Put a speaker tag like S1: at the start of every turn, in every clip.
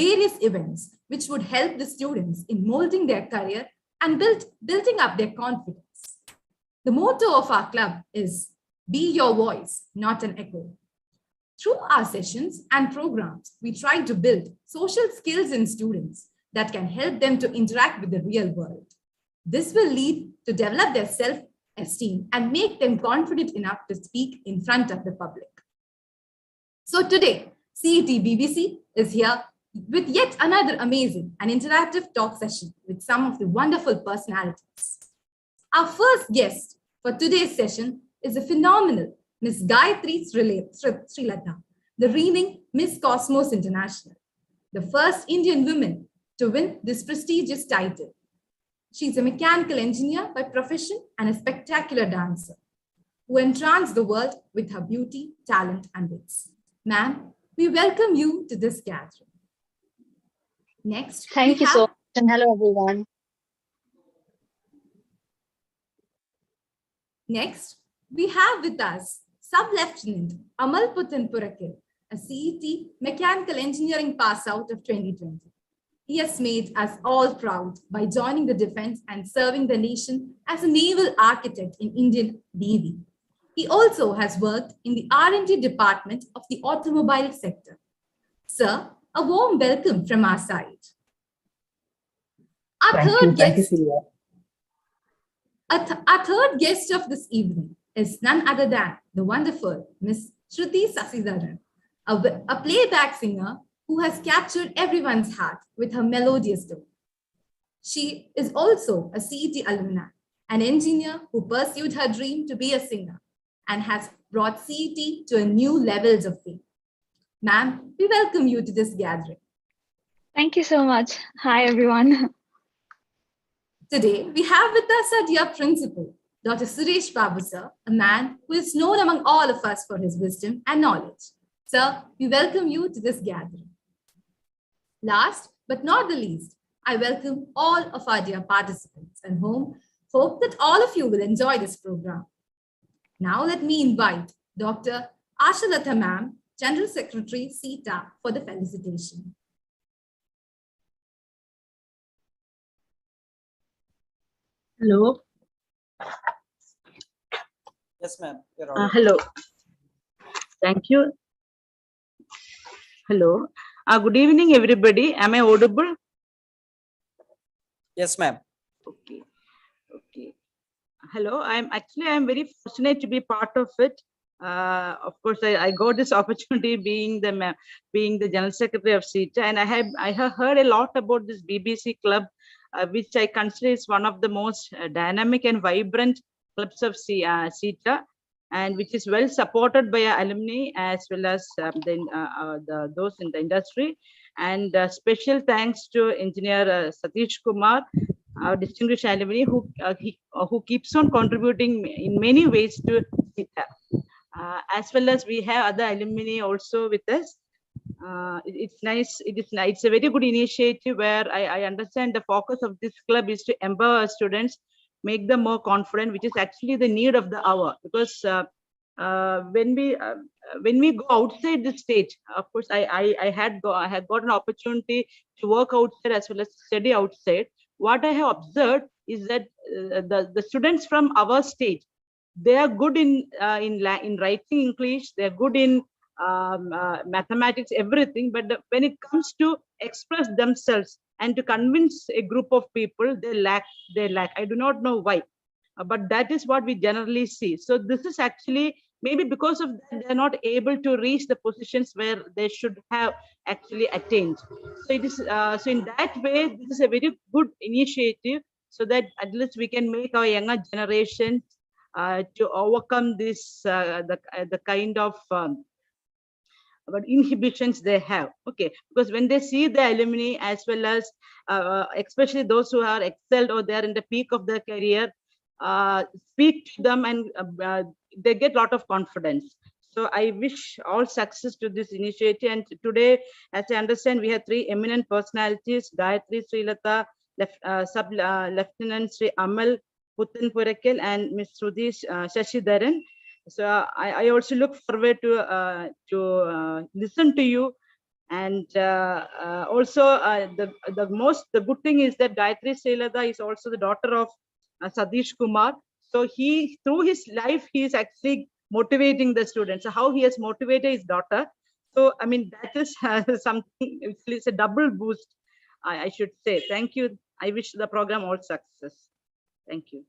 S1: various events which would help the students in molding their career and building up their confidence. The motto of our club is, "Be your voice, not an echo." Through our sessions and programs, we try to build social skills in students that can help them to interact with the real world. This will lead to develop their self-esteem and make them confident enough to speak in front of the public. So today, CET BBC is here with yet another amazing and interactive talk session with some of the wonderful personalities. Our first guest for today's session is a phenomenal Miss Gayatri Srilata, the reigning Miss Cosmos International, the first Indian woman to win this prestigious title. She's a mechanical engineer by profession and a spectacular dancer who entranced the world with her beauty, talent, and wits. Ma'am, we welcome you to this gathering. Next,
S2: thank you so much, and hello everyone.
S1: Next, we have with us Sub-Lieutenant Amal Purakil, a CET Mechanical Engineering pass out of 2020. He has made us all proud by joining the defense and serving the nation as a naval architect in Indian Navy. He also has worked in the R&D department of the automobile sector. Sir, a warm welcome from our side. Our third guest of this evening is none other than the wonderful Miss Shruti Sasidhara, a playback singer who has captured everyone's heart with her melodious tone. She is also a CET alumna, an engineer who pursued her dream to be a singer and has brought CET to a new levels of fame. Ma'am, we welcome you to this gathering.
S2: Thank you so much. Hi, everyone.
S1: Today, we have with us our dear principal, Dr. Suresh Prabhupada, sir, a man who is known among all of us for his wisdom and knowledge. Sir, we welcome you to this gathering. Last but not the least, I welcome all of our dear participants and hope that all of you will enjoy this program. Now let me invite Dr. Ashalata Ma'am, General Secretary, CETA, for the felicitation.
S3: Hello.
S4: Yes, ma'am.
S3: Hello. Thank you. Hello. Good evening, everybody. Am I audible?
S4: Yes, ma'am.
S3: Okay. Okay. Hello. I'm very fortunate to be part of it. Of course, I got this opportunity being the General Secretary of CETA, and I have heard a lot about this BBC club, which I consider is one of the most dynamic and vibrant clubs of CETA, and which is well supported by our alumni as well as those in the industry. And special thanks to Engineer Satish Kumar, our distinguished alumni, who keeps on contributing in many ways to CETA. As well as we have other alumni also with us. It's nice. It's a very good initiative where I understand the focus of this club is to empower students, make them more confident, which is actually the need of the hour. Because when we go outside the state, of course, I had got an opportunity to work outside as well as study outside. What I have observed is that the students from our state, they are good in writing English, they're good in mathematics, everything, but when it comes to express themselves and to convince a group of people, they lack. I do not know why, but that is what we generally see. So this is actually maybe because of that, they're not able to reach the positions where they should have actually attained. So it is so in that way, this is a very good initiative, so that at least we can make our younger generation to overcome this the kind of but inhibitions they have. Okay, because when they see the alumni as well as especially those who are excelled or they are in the peak of their career, speak to them and they get a lot of confidence. So I wish all success to this initiative. And today, as I understand, we have three eminent personalities: Gayatri Srilata, Sub-Lieutenant Sri Amal Purakil, and Ms. Shruti Sasidhara. So I also look forward to listen to you And also the good thing is that Gayatri Srilada is also the daughter of Sadish Kumar. So through his life, he is actually motivating the students. So how he has motivated his daughter. So, I mean, that is something, it's a double boost, I should say. Thank you. I wish the program all success. Thank you.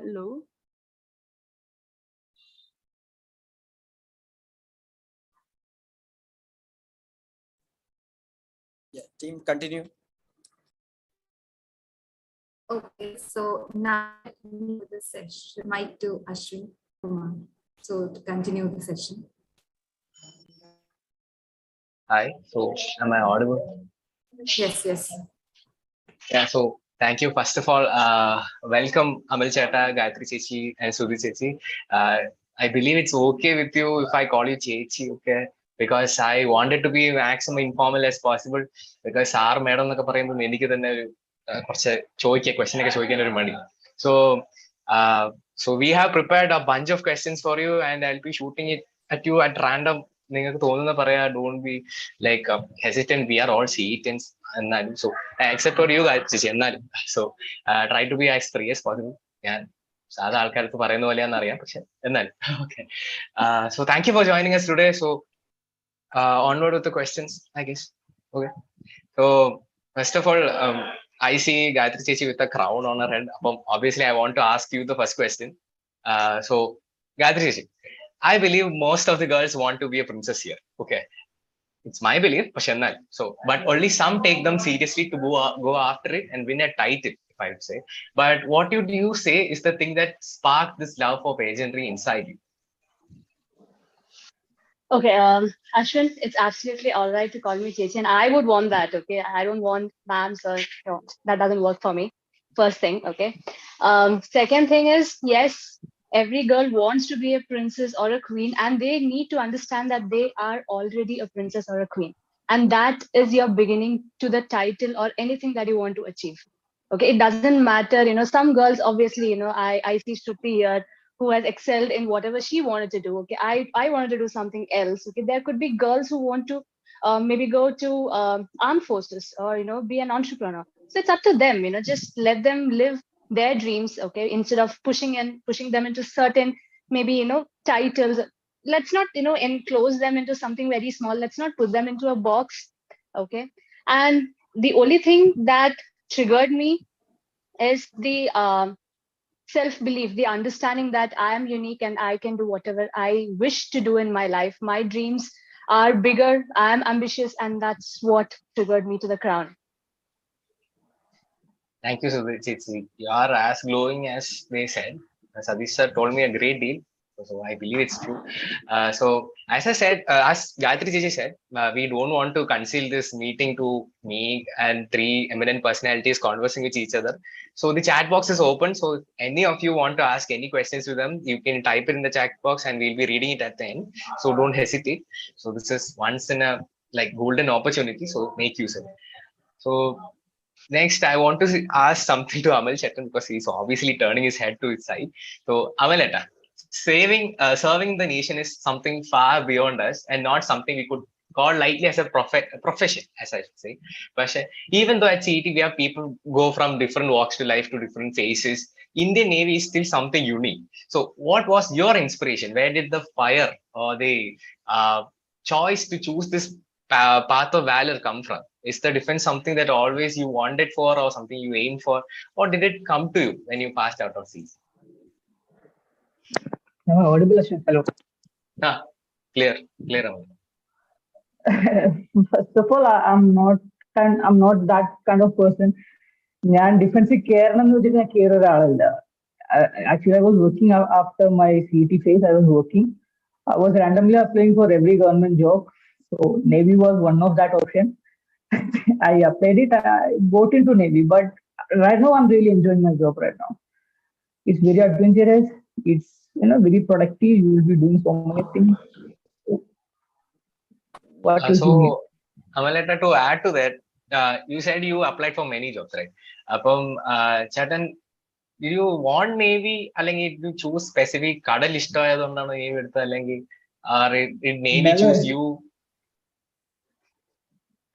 S3: Hello.
S4: Yeah, team, continue.
S1: Okay, so now the session, mic to Ashwin Kumar. So to continue the session.
S5: Hi, so am I audible?
S1: Yes, yes.
S5: Yeah, so thank you. First of all, welcome Amal Chata, Gayatri Chechi, and Sudhi Chechi. I believe it's okay with you if I call you Chechi, okay? Because I wanted to be maximum informal as possible. Because our madam എന്നൊക്കെ പറയുമ്പോൾ എനിക്ക് തന്നെ കുറച്ച് question ഒക്കെ ചോദിക്കാൻ ഒരു മടി. So we have prepared a bunch of questions for you, and I'll be shooting it at you at random. നിങ്ങൾക്ക് തോന്നുന്ന പറയാ, don't be like hesitant. We are all CETs. So except for you guys, so try to be as free as possible. ഞാൻ സാധാ ആൾക്കാർക്ക് പറയുന്ന പോലെയാണെന്ന് അറിയാം, പക്ഷെ എന്നാലും okay. So thank you for joining us today. So onward with the questions, I guess. Okay. So first of all, I see Gayatri Chechi with a crown on her head. Obviously, I want to ask you the first question. So Gayatri Chechi, I believe most of the girls want to be a princess here. Okay. It's my belief, but only some take them seriously to go after it and win a title, if I would say. But what would you say is the thing that sparked this love for pageantry inside you?
S2: Okay, Ashwin, it's absolutely all right to call me Chechi, and I would want that. Okay, I don't want ma'ams or that doesn't work for me. First thing, okay. Second thing is, yes, every girl wants to be a princess or a queen, and they need to understand that they are already a princess or a queen, and that is your beginning to the title or anything that you want to achieve. Okay, it doesn't matter. Some girls, obviously, I see Shruti here, who has excelled in whatever she wanted to do. Okay, I wanted to do something else. Okay, there could be girls who want to maybe go to armed forces or be an entrepreneur. So it's up to them. Just let them live their dreams. Okay, instead of pushing them into certain maybe titles. Let's not enclose them into something very small. Let's not put them into a box. Okay, and the only thing that triggered me is the self-belief, the understanding that I am unique and I can do whatever I wish to do in my life. My dreams are bigger, I am ambitious, and that's what triggered me to the crown.
S5: Thank you, Sudhi. You are as glowing as they said. Sadish sir told me a great deal. So I believe it's true. So as I said, as Gayatri Chechi said, we don't want to conceal this meeting to me and three eminent personalities conversing with each other. So the chat box is open. So if any of you want to ask any questions to them, you can type it in the chat box and we'll be reading it at the end. So don't hesitate. So this is once in a golden opportunity. So make use of it. So next, I want to ask something to Amal Chetan because he's obviously turning his head to his side. So Amaletta, serving the nation is something far beyond us and not something we could call lightly as a profession, as I should say. But even though at CET we have people go from different walks to life to different phases, Indian Navy is still something unique. So what was your inspiration? Where did the fire or the choice to choose this path of valor come from? Is the defense something that always you wanted for or something you aimed for? Or did it come to you when you passed out of CET?
S6: Am I audible, Ashwin? Hello.
S5: Clear.
S6: First of all, I'm not that kind of person. ഞാൻ ഡിഫൻസിൽ കയറണം എന്ന് വെച്ചിട്ട് ഞാൻ കയറിയ ഒരാളല്ല. Actually, I was working after my CET phase. I was randomly applying for every government job. So Navy was one of that option. I applied it. I got into Navy, but right now I'm really enjoying my job right now. It's very adventurous. It's very productive. You will be doing so many things. What is unique?
S5: Amaletta, to add to that, you said you applied for many jobs, right? Chatan, did you want Navy? Did you choose specific kadal ishtamayadondano Navy edutha allengi or did Navy choose
S6: Never,
S5: you?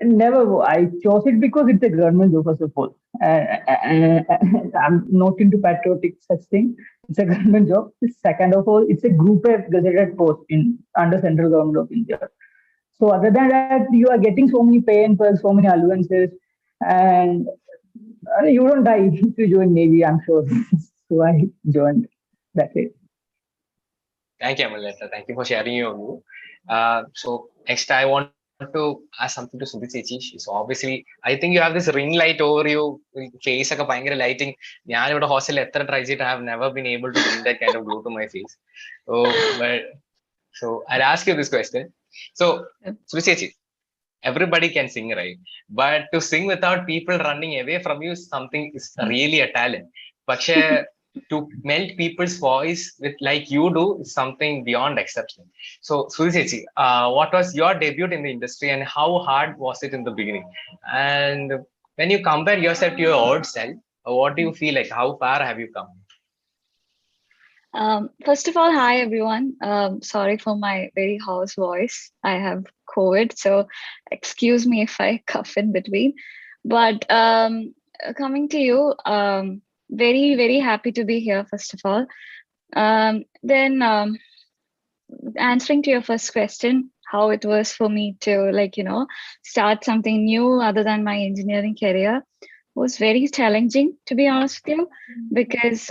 S6: never. I chose it because it's a government job, first of all. I'm not into patriotic such thing. It's a government job. Second of all, it's a group F gazetted post in under central government of India. So other than that, you are getting so many pay and perks, so many allowances, and you don't die if you join Navy, I'm sure. So I joined. That's it.
S5: Thank you, Amaletta. Thank you for sharing your view. So next, I want to ask something to Shruti Chechi. So obviously, I think you have this ring light over you, face like a bangara lighting. I have hostel try it. I have never been able to bring that kind of glow to my face. So I'll ask you this question. So Shruti Chechi, everybody can sing, right? But to sing without people running away from you is something is really a talent. But to melt people's voice with like you do is something beyond exception. So Sujechi, what was your debut in the industry and how hard was it in the beginning? And when you compare yourself to your old self, what do you feel like? How far have you come?
S2: First of all, hi everyone. Sorry for my very hoarse voice. I have COVID, so excuse me if I cough in between. But coming to you, very, very happy to be here, first of all. Then answering to your first question, how it was for me to start something new other than my engineering career was very challenging, to be honest with you, because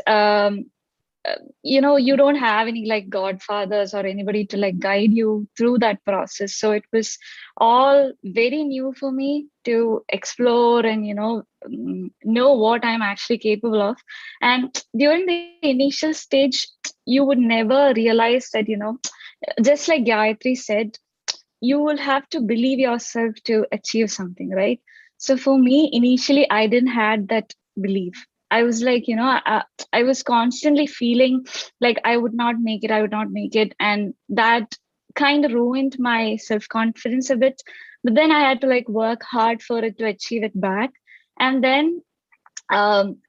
S2: you don't have any like godfathers or anybody to like guide you through that process, so it was all very new for me to explore and know what I'm actually capable of. And during the initial stage, you would never realize that just like Gayatri said, you will have to believe yourself to achieve something, right? So for me, initially I didn't had that belief. I was like, I was constantly feeling like I would not make it, I would not make it. And that kind of ruined my self-confidence a bit. But then I had to like work hard for it to achieve it back. And then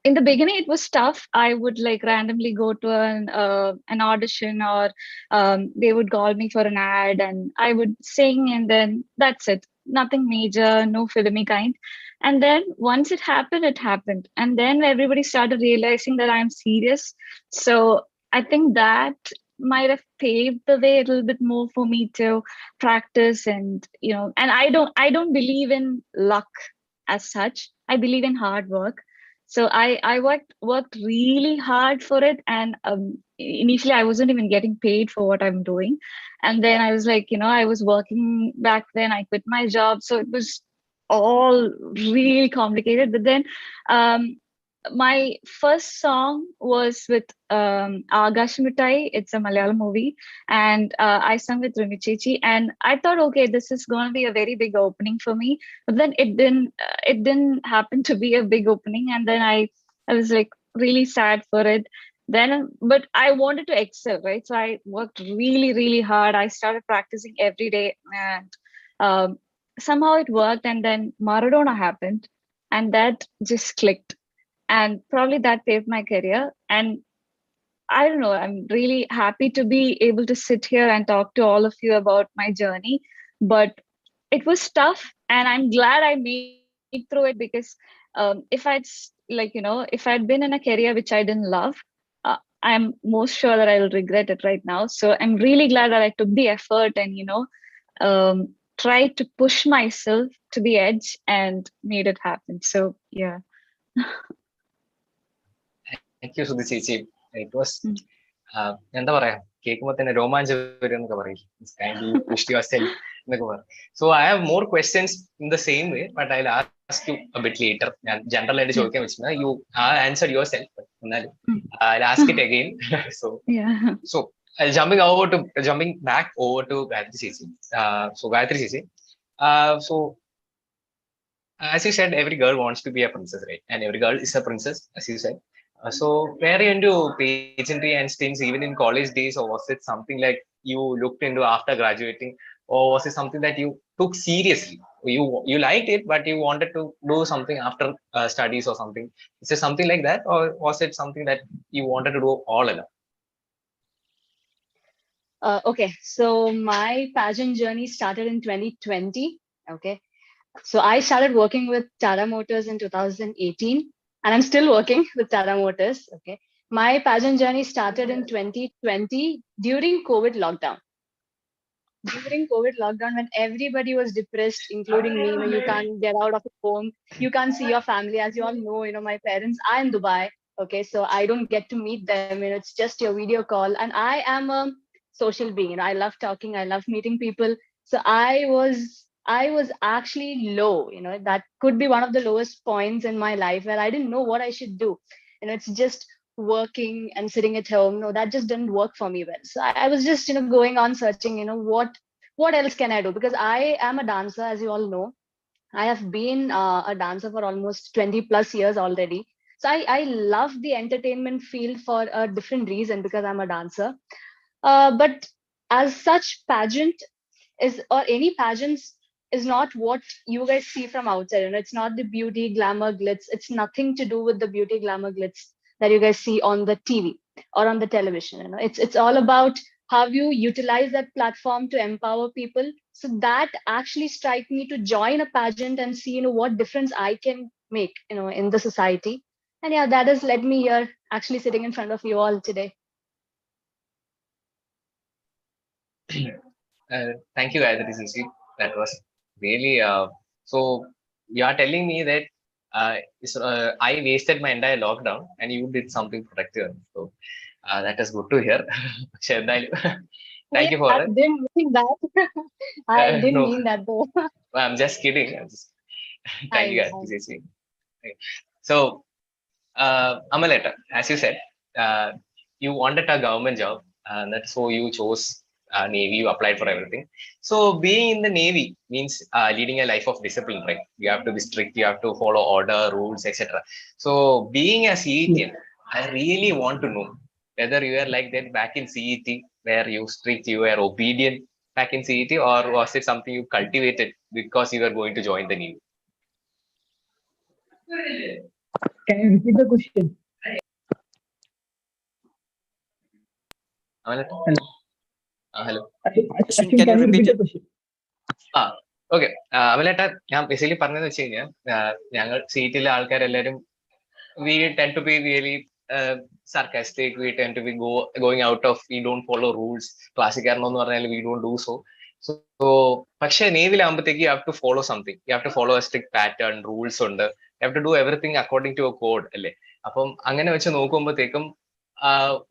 S2: in the beginning it was tough. I would like randomly go to an audition, or they would call me for an ad and I would sing, and then that's it, nothing major, no filmy kind. And then once it happened, and then everybody started realizing that I'm serious. So I think that might have paved the way a little bit more for me to practice. And and I don't believe in luck as such. I believe in hard work. So I worked really hard for it. And initially I wasn't even getting paid for what I'm doing. And then I was like, I was working back then, I quit my job, so it was all really complicated. But then my first song was with Agashamitai. It's a Malayalam movie, and I sung with Rumi Chechi. And I thought, okay, this is going to be a very big opening for me. But then it didn't. It didn't happen to be a big opening, and then I was like really sad for it. Then, but I wanted to excel, right? So I worked really, really hard. I started practicing every day, and somehow it worked. And then Maradona happened, and that just clicked, and probably that paved my career. And I don't know, I'm really happy to be able to sit here and talk to all of you about my journey. But it was tough, and I'm glad I made through it, because if if I'd been in a career which I didn't love, I'm most sure that I'll regret it right now. So I'm really glad that I took the effort and tried to push myself to the edge and made it happen. So yeah.
S5: Thank you, Shruti Chechi. It was എന്താ പറയാ, കേൾക്കുമ്പോൾ തന്നെ രോമാഞ്ചം വരും എന്നൊക്കെ പറയും. Kindly pushed yourself എന്നൊക്കെ പറയും. So I have more questions in the same way, but I'll ask you a bit later. ഞാൻ general ആയിട്ട് ചോദിക്കാൻ വെച്ചിരുന്ന you answered yourself, but എന്നാലും I'll ask it again. So jumping back over to Gayatri Chechi. So Gayatri Chechi, so as you said, every girl wants to be a princess, right? And every girl is a princess, as you said. So were you into pageantry and things even in college days, or was it something like you looked into after graduating, or was it something that you took seriously you liked it, but you wanted to do something after studies or something? Is it something like that, or was it something that you wanted to do all along?
S2: Okay, so my pageant journey started in 2020. Okay, so I started working with Tata Motors in 2018, and I'm still working with Tata Motors. Okay, my pageant journey started in 2020 during COVID lockdown. During COVID lockdown, when everybody was depressed, including me, you can't get out of home, you can't see your family. As you all know, my parents are in Dubai. Okay, so I don't get to meet them. It's just your video call, and I am a social being. I love talking. I love meeting people. So I was actually low. That could be one of the lowest points in my life where I didn't know what I should do. It's just working and sitting at home. No, that just didn't work for me well. So I was just going on searching. What else can I do? Because I am a dancer, as you all know. I have been a dancer for almost 20 plus years already. So I love the entertainment field for a different reason, because I'm a dancer. But as such, pageant is, or any pageants, is not what you guys see from outside. It's not the beauty, glamour, glitz. It's nothing to do with the beauty, glamour, glitz that you guys see on the TV or on the television. It's all about how you utilize that platform to empower people. So that actually strike me to join a pageant and see what difference I can make in the society. And yeah, that has led me here, actually sitting in front of you all today.
S5: Thank you, Gayatri. That was really so. You are telling me that I wasted my entire lockdown and you did something productive. So that is good to hear. Thank you for
S2: I
S5: it.
S2: didn't mean that. I didn't
S5: No,
S2: mean that though.
S5: I'm just kidding. Thank
S2: I
S5: you,
S2: know.
S5: Gayatri. So, Amaleta, as you said, you wanted a government job, and that's so you chose Navy. You applied for everything. So, being in the Navy means leading a life of discipline, right? You have to be strict. You have to follow order, rules, etc. So, being a CET, I really want to know whether you were like that back in CET, where you strict, you were obedient back in CET, or was it something you cultivated because you were going to join the Navy?
S6: Can you repeat the question?
S5: Amaleta? Hello.
S6: Ashwin, can you repeat the question?
S5: Okay അമലേട്ട ഞാൻ basically പറഞ്ഞതെന്ന് വെച്ച് കഴിഞ്ഞാൽ ഞങ്ങൾ സീറ്റിലെ ആൾക്കാരെല്ലാവരും we tend to be really sarcastic. We tend to be going out of, we don't follow rules. ക്ലാസ്സിക്കാരനെന്ന് പറഞ്ഞാൽ we don't do so. So പക്ഷേ നേവിലാകുമ്പോഴത്തേക്ക് you have to follow something. You have to follow a strict pattern, rules ഉണ്ട്. You have to do everything according to a code അല്ലേ. അപ്പം അങ്ങനെ വെച്ച് നോക്കുമ്പോഴത്തേക്കും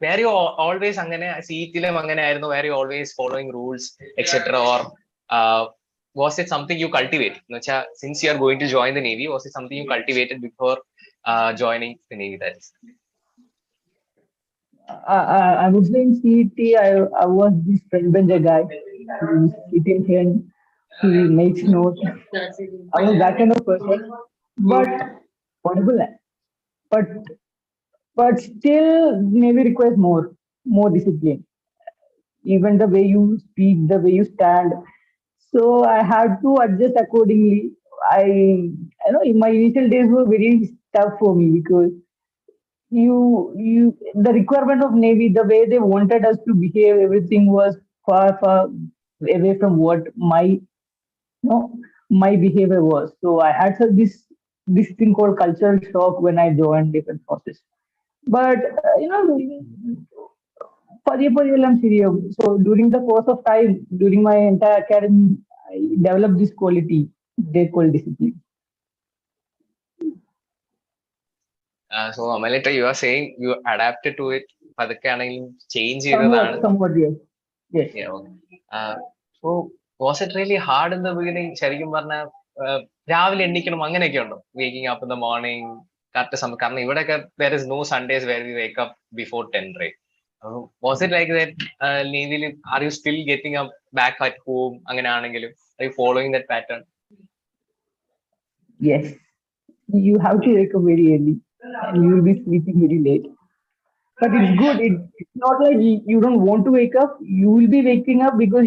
S5: were you always അങ്ങനെ സീറ്റിലും അങ്ങനെ ആയിരുന്നു? Were you always following rules etc. or was it something you cultivate? Since you are going to join the Navy, was it something you cultivated before joining the Navy? That is.
S6: I would say in CET, I was this front bencher guy who sitting here, he makes notes. I was that kind of person. But wonderful. But still, Navy requires more discipline. Even the way you speak, the way you stand. So I had to adjust accordingly. In my initial days were very tough for me because the requirement of Navy, the way they wanted us to behave, everything was far away from what my behavior was. So I had this thing called cultural shock when I joined different forces. But so during the course of time, during my entire academy, I developed this quality they call discipline.
S5: So Amaleta, you are saying you adapted to it. Change
S6: somewhat, yes.
S5: Yeah, okay. So was it really hard in the beginning? ശരിക്കും പറഞ്ഞാൽ രാവിലെ എണ്ണിക്കണം അങ്ങനെയൊക്കെ ഉണ്ടോ? Waking up in the morning, correct സമയം. കാരണം ഇവിടെയൊക്കെ there is no Sundays where we wake up before 10, right? Was it like that? Navy, are you still getting up back at home? അങ്ങനെ ആണെങ്കിലും are you following that pattern?
S6: Yes, you have to wake up very early and you will be sleeping very late. But it's good. It's not like you don't want to wake up. You will be waking up because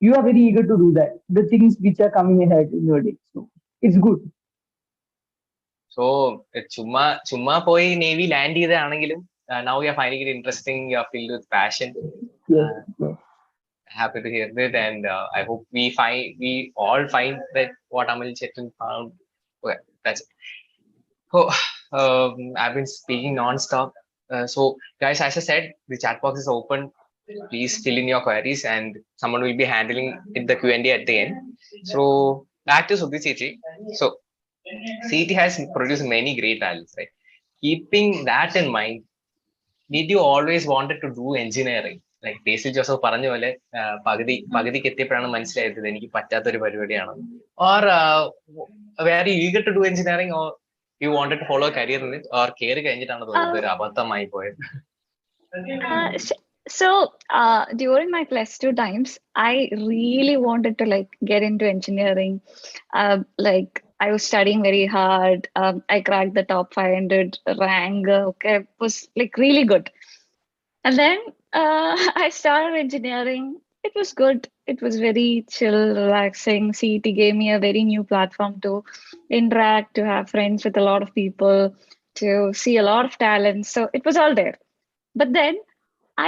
S6: you are very eager to do that, the things which are coming ahead in your day. So it's good.
S5: So chumma poi Navy land ചെയ്തതാണെങ്കിലും now you are finding it interesting, you are filled with passion.
S6: Yes, yes.
S5: Happy to hear that, and I hope we all find that what Amal Chetan found. Okay, that's it. Oh, I've been speaking non-stop. So guys, as I said, the chat box is open. Please fill in your queries and someone will be handling the Q&A at the end. So back to Suresh Chechi. So CET has produced many great talents, right? Keeping that in mind, did you always wanted to do engineering? Like Basil Joseph പറഞ്ഞ പോലെ പകുതിക്ക് എത്തിയപ്പോഴാണ് മനസ്സിലായത് എനിക്ക് പറ്റാത്തൊരു പരിപാടിയാണ്. Or were you eager to do engineering, or you wanted to follow a career in it, or care കഴിഞ്ഞിട്ടാണ് തോന്നുന്നത് ഒരു അബദ്ധമായി പോയത്?
S4: So during my +2 times, I really wanted to like get into engineering. Like I was studying very hard. I cracked the top 500 rank. Okay, it was like really good. And then I started engineering. It was good. It was very chill, relaxing. CET gave me a very new platform to interact, to have friends with a lot of people, to see a lot of talent. So it was all there. But then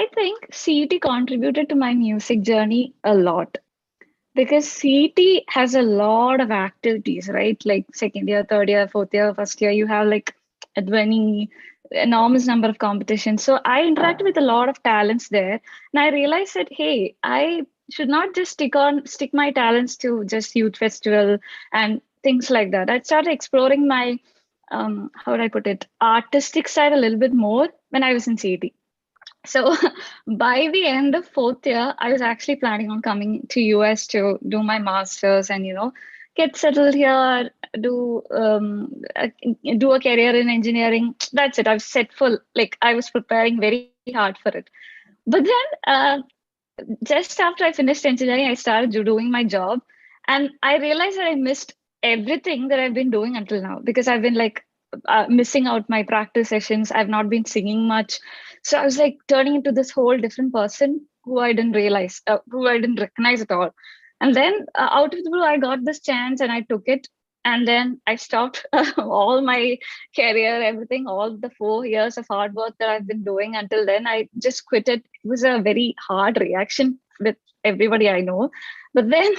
S4: I think CET contributed to my music journey a lot, because CET has a lot of activities, right? Like second year, third year, fourth year, first year, you have like a enormous number of competitions. So I interacted with a lot of talents there, and I realized that hey, I should not just stick my talents to just youth festival and things like that. I started exploring my how would I put it, artistic side a little bit more when I was in CET. So by the end of fourth year, I was actually planning on coming to US to do my master's and, you know, get settled here, do a career in engineering. That's it. I was set full. Like I was preparing very hard for it. But then just after I finished engineering, I started doing my job, and I realized that I missed everything that I've been doing until now, because I've been like missing out my practice sessions. I've not been singing much. So I was like turning into this whole different person who I didn't realize, who I didn't recognize at all. And then out of the blue, I got this chance and I took it. And then I stopped all my career, everything, all the 4 years of hard work that I've been doing until then. I just quit it. It was a very hard reaction with everybody I know. But then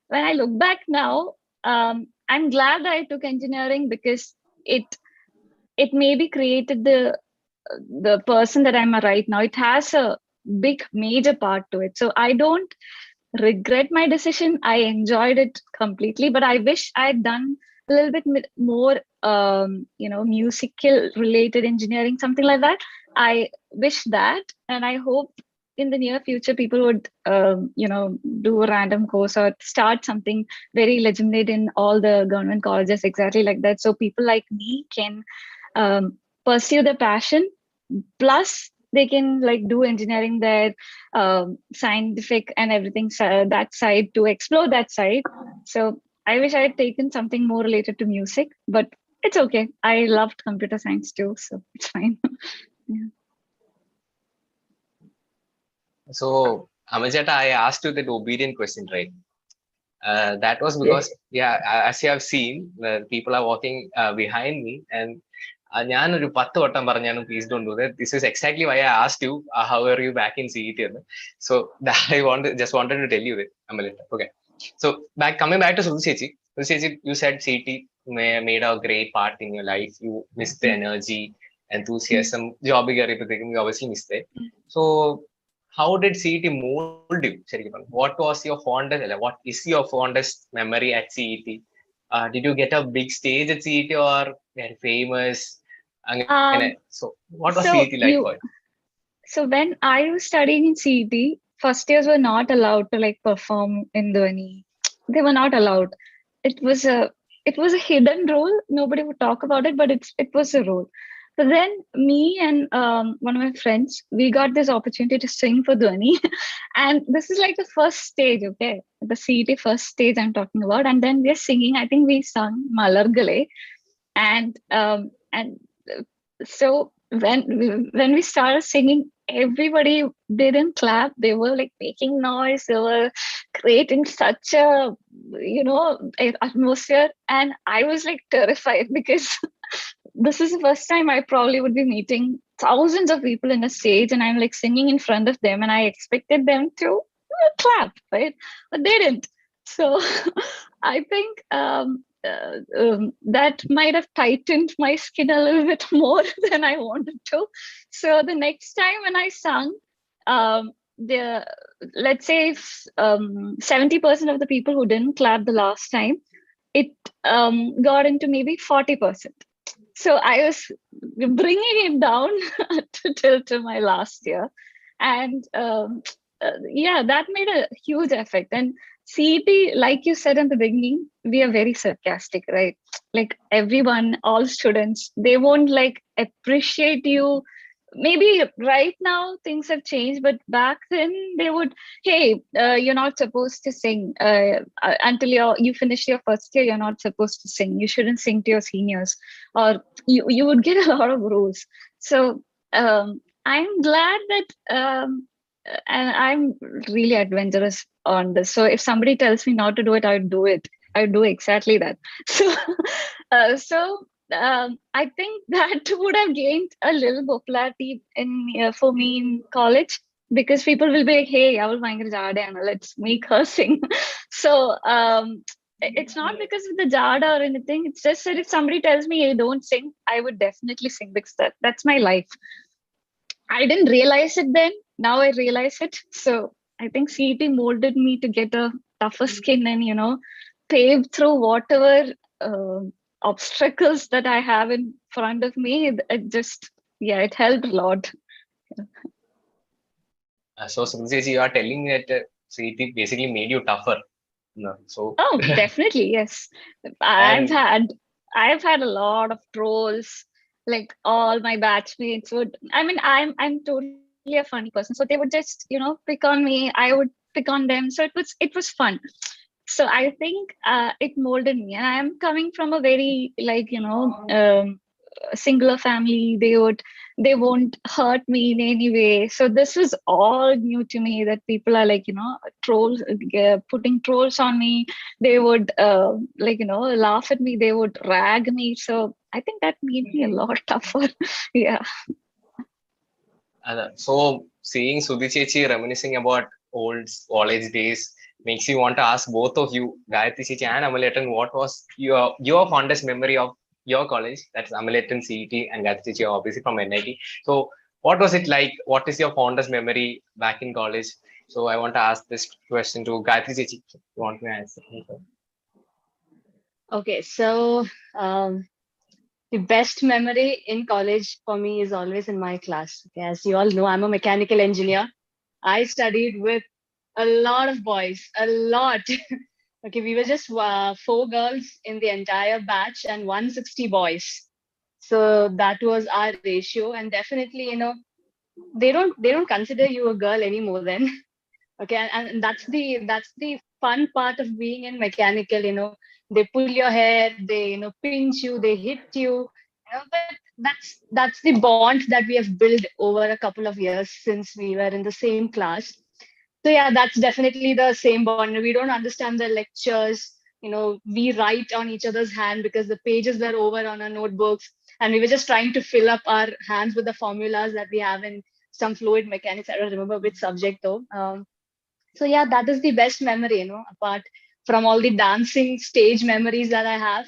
S4: when I look back now, I'm glad that I took engineering, because it maybe created the person that I'm right now. It has a big major part to it. So I don't regret my decision. I enjoyed it completely, but I wish I'd done a little bit more musical related engineering, something like that. I wish that, and I hope in the near future people would do a random course or start something very legitimate in all the government colleges, exactly like that, so people like me can pursue their passion, plus they can like do engineering there, scientific and everything, that side, to explore that side. So I wish I had taken something more related to music, but it's okay. I loved computer science too, so it's fine. Yeah.
S5: So Amajata, I asked you that obedient question, right? That was because, as you have seen, people are walking behind me, and ഞാനൊരു 10 വട്ടം പറഞ്ഞാലും please don't do that. This is exactly why I asked you, how are you back in CET? So I just wanted to tell you that, Amalita. Okay. So coming back to Shruti Sasidhara, you said CET made a great part in your life. You missed the energy, enthusiasm, job you obviously missed it. So how did CET mold you? What was your fondest? What is your fondest memory at CET? Did you get a big stage at CET, or very famous? So what was CET like for you?
S4: So when I was studying in CET, first years were not allowed to like perform in Dhwani. They were not allowed. It was a hidden rule. Nobody would talk about it, but it was a rule. But then me and one of my friends, we got this opportunity to sing for Dhwani. And this is like the first stage, okay? The CET first stage I'm talking about. And then we're singing, I think we sung Malargale. And so when we started singing, everybody didn't clap. They were like making noise. They were creating such a atmosphere, and I was like terrified because this is the first time I probably would be meeting thousands of people in a stage, and I'm like singing in front of them, and I expected them to clap, right? But they didn't. So I think that might have tightened my skin a little bit more than I wanted to. So the next time when I sung, the let's say 70% of the people who didn't clap the last time, it got into maybe 40%. So I was bringing it down till my last year, and yeah, that made a huge effect. And CET, like you said in the beginning, we are very sarcastic, right? Like everyone, all students, they won't like appreciate you. Maybe right now things have changed, but back then they would, hey, you're not supposed to sing until you finish your first year. You're not supposed to sing. You shouldn't sing to your seniors, or you would get a lot of rules. So I'm glad that and I'm really adventurous on this. So if somebody tells me not to do it, I would do it. I would do exactly that. So I think that would have gained a little popularity for me in college, because people will be like, hey, let's make her sing. So it's not because of the jada or anything. It's just that if somebody tells me, hey, don't sing, I would definitely sing, because that's my life. I didn't realize it then. Now I realize it. So I think CET molded me to get a tougher skin and, pave through whatever obstacles that I have in front of me. It helped a lot.
S5: So Suresh, you are telling me that CET basically made you tougher. No, so
S4: Oh, definitely, yes.
S5: and
S4: I've had a lot of trolls. Like all my batchmates would. I mean, I'm totally a funny person, so they would just pick on me. I would pick on them. So it was fun. So I think it molded me, and I'm coming from a very singular family. They won't hurt me in any way. So this was all new to me, that people are trolls, putting trolls on me. They would laugh at me. They would rag me. So I think that made me a lot tougher. Yeah.
S5: so seeing Suresh reminiscing about old college days makes you want to ask both of you, Gayatri Chechi and Amaletan, what was your fondest memory of your college? That's Amaletan, CET, and Gayatri Chechi obviously from NIT. So what was it like? What is your fondest memory back in college? So I want to ask this question to Gayatri Chechi. You want me to answer?
S2: Okay, so the best memory in college for me is always in my class. Okay, as you all know, I'm a mechanical engineer. I studied with a lot of boys, a lot. Okay, we were just 4 girls in the entire batch and 160 boys. So that was our ratio, and definitely, they don't consider you a girl anymore then. Okay, and that's the fun part of being in mechanical. They pull your hair, they pinch you, they hit you. But that's the bond that we have built over a couple of years since we were in the same class. So yeah, that's definitely the same bond. We don't understand the lectures. We write on each other's hand because the pages were over on our notebooks, and we were just trying to fill up our hands with the formulas that we have in some fluid mechanics. I don't remember which subject though. So yeah, that is the best memory. Apart from all the dancing stage memories that I have,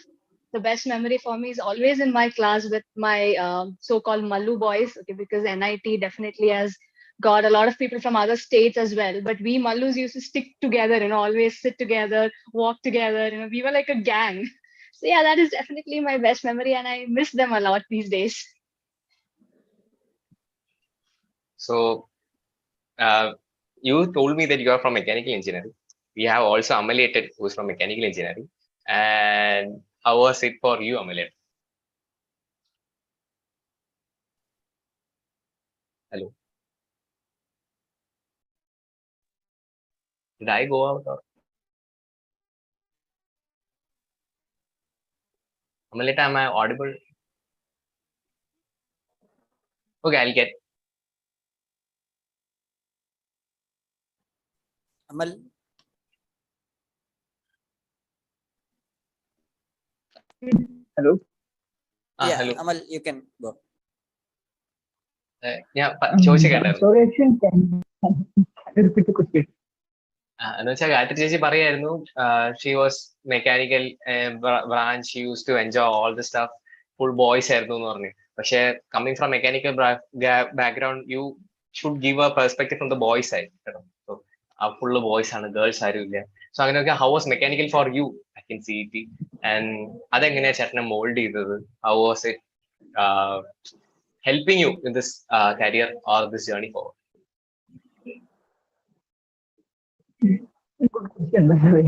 S2: the best memory for me is always in my class with my so-called Mallu boys. Okay, because NIT definitely has got a lot of people from other states as well. But we Mallus used to stick together, always sit together, walk together. We were like a gang. So yeah, that is definitely my best memory, and I miss them a lot these days.
S5: So you told me that you are from mechanical engineering. We have also Amaletan, who is from mechanical engineering. And how was it for you, Amaletan? Hello. Did I go out? Or Amaletan, am I audible? Okay, I'll get.
S7: Amal.
S6: Hello.
S7: Yeah,
S5: Hello.
S7: Amal, you can go.
S5: Yeah, ചോദിച്ച കേട്ടായിരുന്നു.
S6: Sorry, Akshan, can you repeat the question?
S5: എന്ന് വെച്ചാൽ ഗായത്രി ചേച്ചി പറയായിരുന്നു, she was mechanical branch, she use to enjoy all the stuff, full boys ആയിരുന്നു എന്ന് പറഞ്ഞു. പക്ഷെ coming from mechanical background, you should give a perspective from the boys side കേട്ടോ. So full boys ആണ്, ഗേൾസ് ആരും ഇല്ല. സോ അങ്ങനെയൊക്കെ how was mechanical for you back in CET, and അതെങ്ങനെയാ ചേട്ടനെ മോൾഡ് ചെയ്തത്? How was it helping you in this career or this journey forward?
S6: Good question, by the way.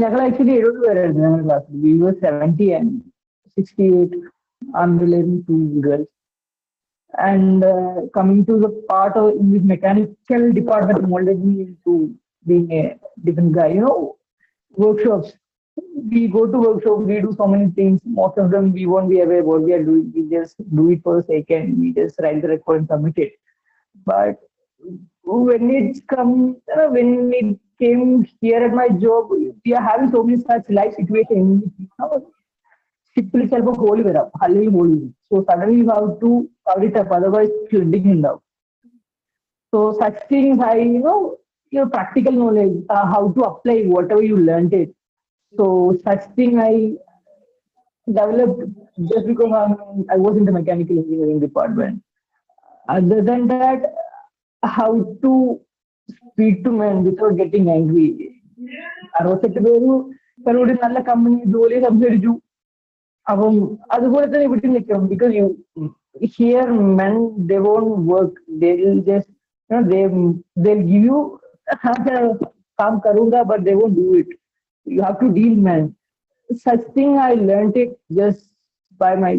S6: ഞങ്ങൾ actually 70 പേരായിരുന്നു ഞങ്ങളുടെ ക്ലാസ്സിൽ. We were 70 and 68 unrelated to girls. And coming to the part of in this mechanical department molded me into being a different guy. You know, workshops. We go to workshops, we do so many things. Most of them we won't be aware what we are doing. We just do it for a second. We just write the record and submit it. But when it came here at my job, we are having so many such life situations. Ship itself a hole where up, so suddenly you have to cover it up, otherwise you're digging it out. So such things, your practical knowledge, how to apply whatever you learned it. So such thing I developed just because I was in the mechanical engineering department. Other than that, how to speak to men without getting angry. 68 പേര് പലരോട് നല്ല company ജോലി സംസാരിച്ചു. അപ്പം അതുപോലെ തന്നെ ഇവിടെ നിൽക്കണം. Because you here men, they won't work. They will just, they'll give you काम करूंगा, but they won't do it. You have to deal, man. Such thing I learned it just by my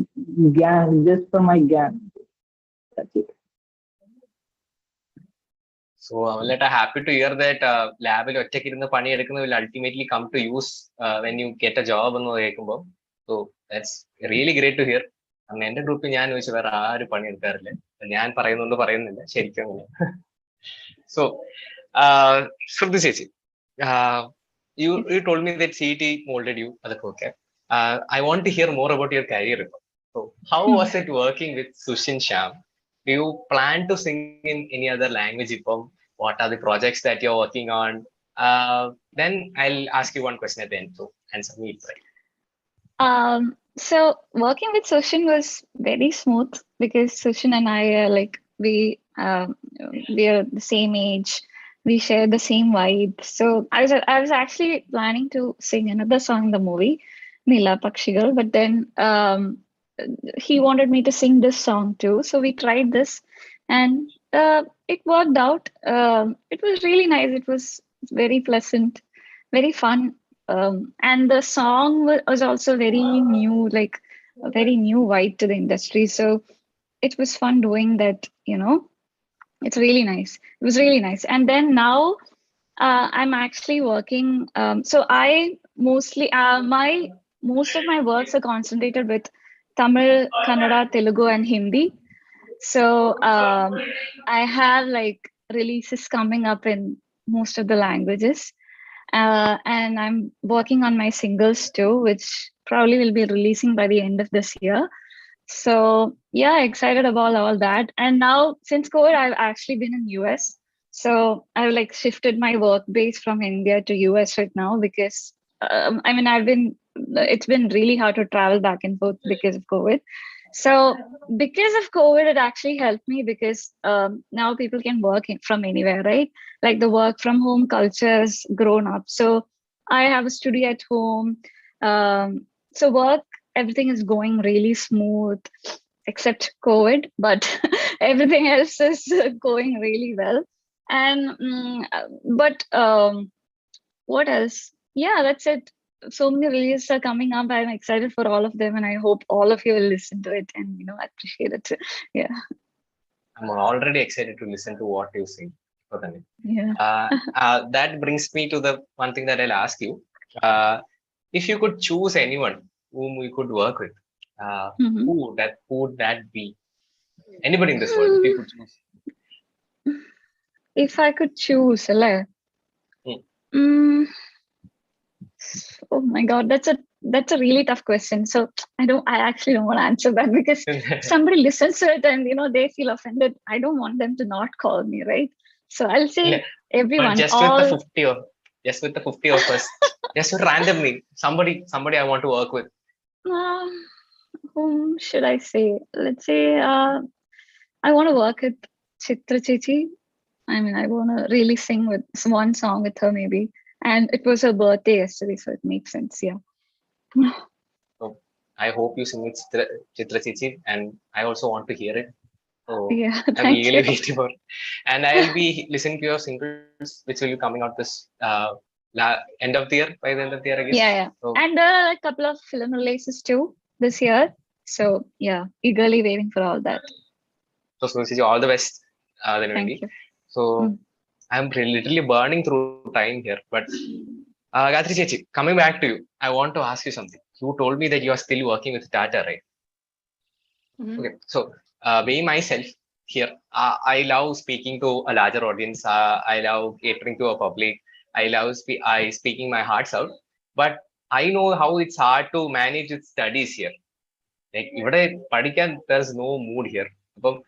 S6: gang, just from my gang. That's it.
S5: So I'm happy to hear that ലാബിൽ ഒറ്റയ്ക്ക് ഇരുന്ന് പണിയെടുക്കുന്നത് will ultimately come to use when you get a job എന്ന് കേൾക്കുമ്പോൾ. So that's really great to hear. അങ്ങനെ എന്റെ ഗ്രൂപ്പിൽ ഞാൻ ചോദിച്ചു വേറെ ആരും പണിയെടുക്കാറില്ല. ഞാൻ പറയുന്നില്ല, ശരിക്കും അങ്ങനെ. So Shruti ചേച്ചി, you told me that CET molded you. Okay. I want to hear more about your career. So how was it working with Sushin Sham? Do you plan to sing in any other language? What are the projects that you're working on? Then I'll ask you one question at the end to answer me.
S4: So working with Sushin was very smooth because Sushin and I are like we are the same age. We share the same vibe. So I was actually planning to sing another song in the movie, Nila Pakshigal, but then he wanted me to sing this song too. So we tried this, and it worked out. It was really nice. It was very pleasant, very fun, and the song was also very new, like a very new vibe to the industry. So it was fun doing that. It's really nice. It was really nice. And then now I'm actually working. So I mostly, most of my works are concentrated with Tamil, Kannada, Telugu, and Hindi. So I have like releases coming up in most of the languages. And I'm working on my singles too, which probably will be releasing by the end of this year. So yeah, excited about all that. And now since COVID, I've actually been in US. So I've like shifted my work base from India to US right now because it's been really hard to travel back and forth because of COVID. So because of COVID, it actually helped me because now people can work from anywhere, right? Like the work from home culture has grown up. So I have a studio at home. So everything is going really smooth except COVID, but everything else is going really well. And what else? Yeah, that's it. So many releases are coming up. I'm excited for all of them, and I hope all of you will listen to it and appreciate it. Yeah,
S5: I'm already excited to listen to what you sing.
S4: yeah.
S5: That brings me to the one thing that I'll ask you. If you could choose anyone whom we could work with, who would that be? Anybody in this world, if you could choose.
S4: If I could choose, alle.
S5: Hmm.
S4: Oh my God, that's a really tough question. So I actually don't want to answer that because somebody listens to it and they feel offended. I don't want them to not call me, right? So I'll say everyone.
S5: But just with the 50 of us, just randomly, somebody I want to work with.
S4: Whom should I say? Let's say I want to work with Chitra Chichi. I mean, I want to really sing with one song with her maybe. And it was her birthday yesterday, so it makes sense. Yeah.
S5: So I hope you sing with Chitra Chichi, and I also want to hear it. So
S4: yeah,
S5: I'm eagerly waiting for it. And I'll be listening to your singles, which will be coming out this end of the year, by the end of the year, I guess.
S4: Yeah. So, and a couple of film releases too this year. So yeah, eagerly waiting for all that.
S5: So Suresh, all the best.
S4: Thank you.
S5: So I'm literally burning through time here, but Gayatri Chechi, coming back to you, I want to ask you something. You told me that you are still working with data, right? Okay, so being myself here, I love speaking to a larger audience. I love catering to a public. I love speaking my hearts out. But I know how it's hard to manage with studies here. Like, there's no mood here. But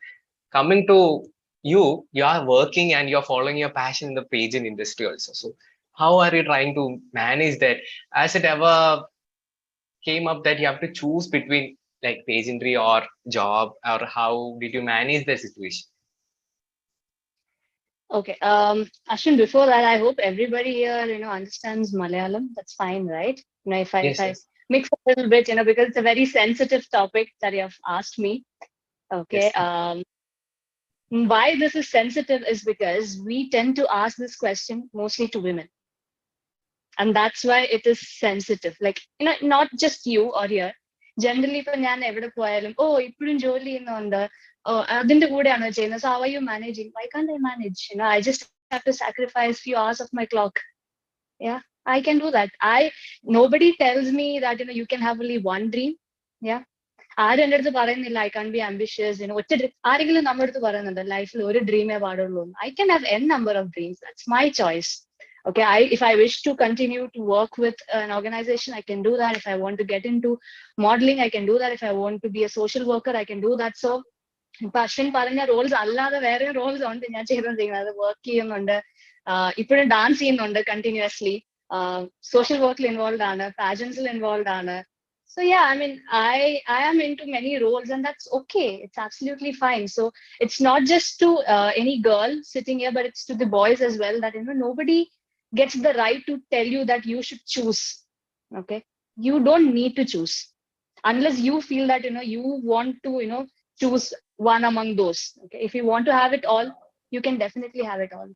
S5: coming to you are working and you're following your passion in the pageant industry also. So how are you trying to manage that? Has it ever came up that you have to choose between like pageantry or job, or how did you manage the situation?
S2: Okay. Ashwin, before that, I hope everybody here, understands Malayalam. That's fine, right? If I mix a little bit, because it's a very sensitive topic that you have asked me. Okay. Yes. Why this is sensitive is because we tend to ask this question mostly to women. And that's why it is sensitive. Like, not just you or here. Generally, oh, so how are you managing? Why can't I manage? I just have to sacrifice few hours of my clock. Yeah, I can do that. Nobody tells me that, you can have only one dream. Yeah. I can't be ambitious, life dream. I can have n number of dreams. That's my choice. Okay, if I wish to continue to work with an organization, I can do that. If I want to get into modeling, I can do that. If I want to be a social worker, I can do that. So, Ashwin paranja roles, the roles on the work dance continuously. Social work involved, pageants involved. So yeah, I mean, I am into many roles, and that's okay. It's absolutely fine. So it's not just to any girl sitting here, but it's to the boys as well, that nobody gets the right to tell you that you should choose. Okay, you don't need to choose unless you feel that you want to choose one among those. Okay, if you want to have it all, you can definitely have it all.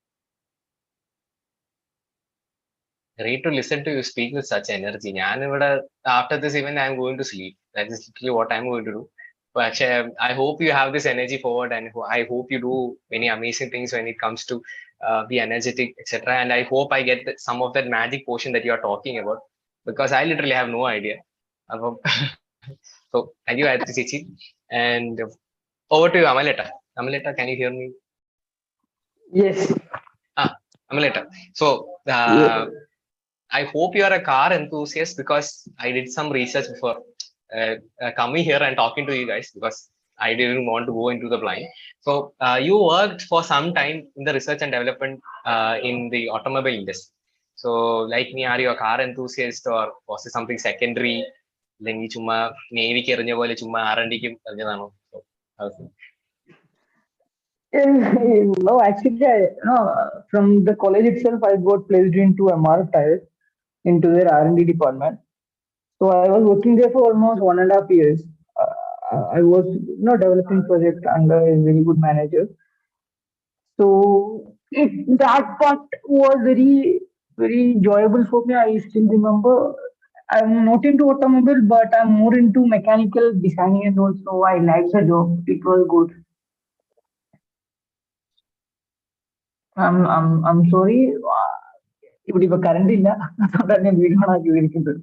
S5: Great to listen to you speak with such energy. After this event, I'm going to sleep. That is literally what I'm going to do. But I hope you have this energy forward, and I hope you do many amazing things when it comes to be energetic, etc. And I hope I get some of that magic potion that you are talking about, because I literally have no idea. So thank you, Aditi Chichi. And over to you, Amaleta. Amaleta, can you hear me?
S6: Yes.
S5: Amaleta. So I hope you are a car enthusiast, because I did some research before coming here and talking to you guys, because I didn't want to go into the blind. So you worked for some time in the research and development in the automobile industry. So like me, are you a car enthusiast, or was it something secondary? Navy
S6: No, actually, from the college itself, I got placed into MRF Tires, into their R&D department. So I was working there for almost 1.5 years. I was developing project under a very good manager. So that part was very, very enjoyable for me. I still remember. I'm not into automobile, but I'm more into mechanical designing, and also I liked the job. It was good. I'm sorry. ഇവിടെ ഇപ്പൊ current ഇല്ല, അതുകൊണ്ട് ഞാൻ video ആക്കിയിരിക്കുന്നത്.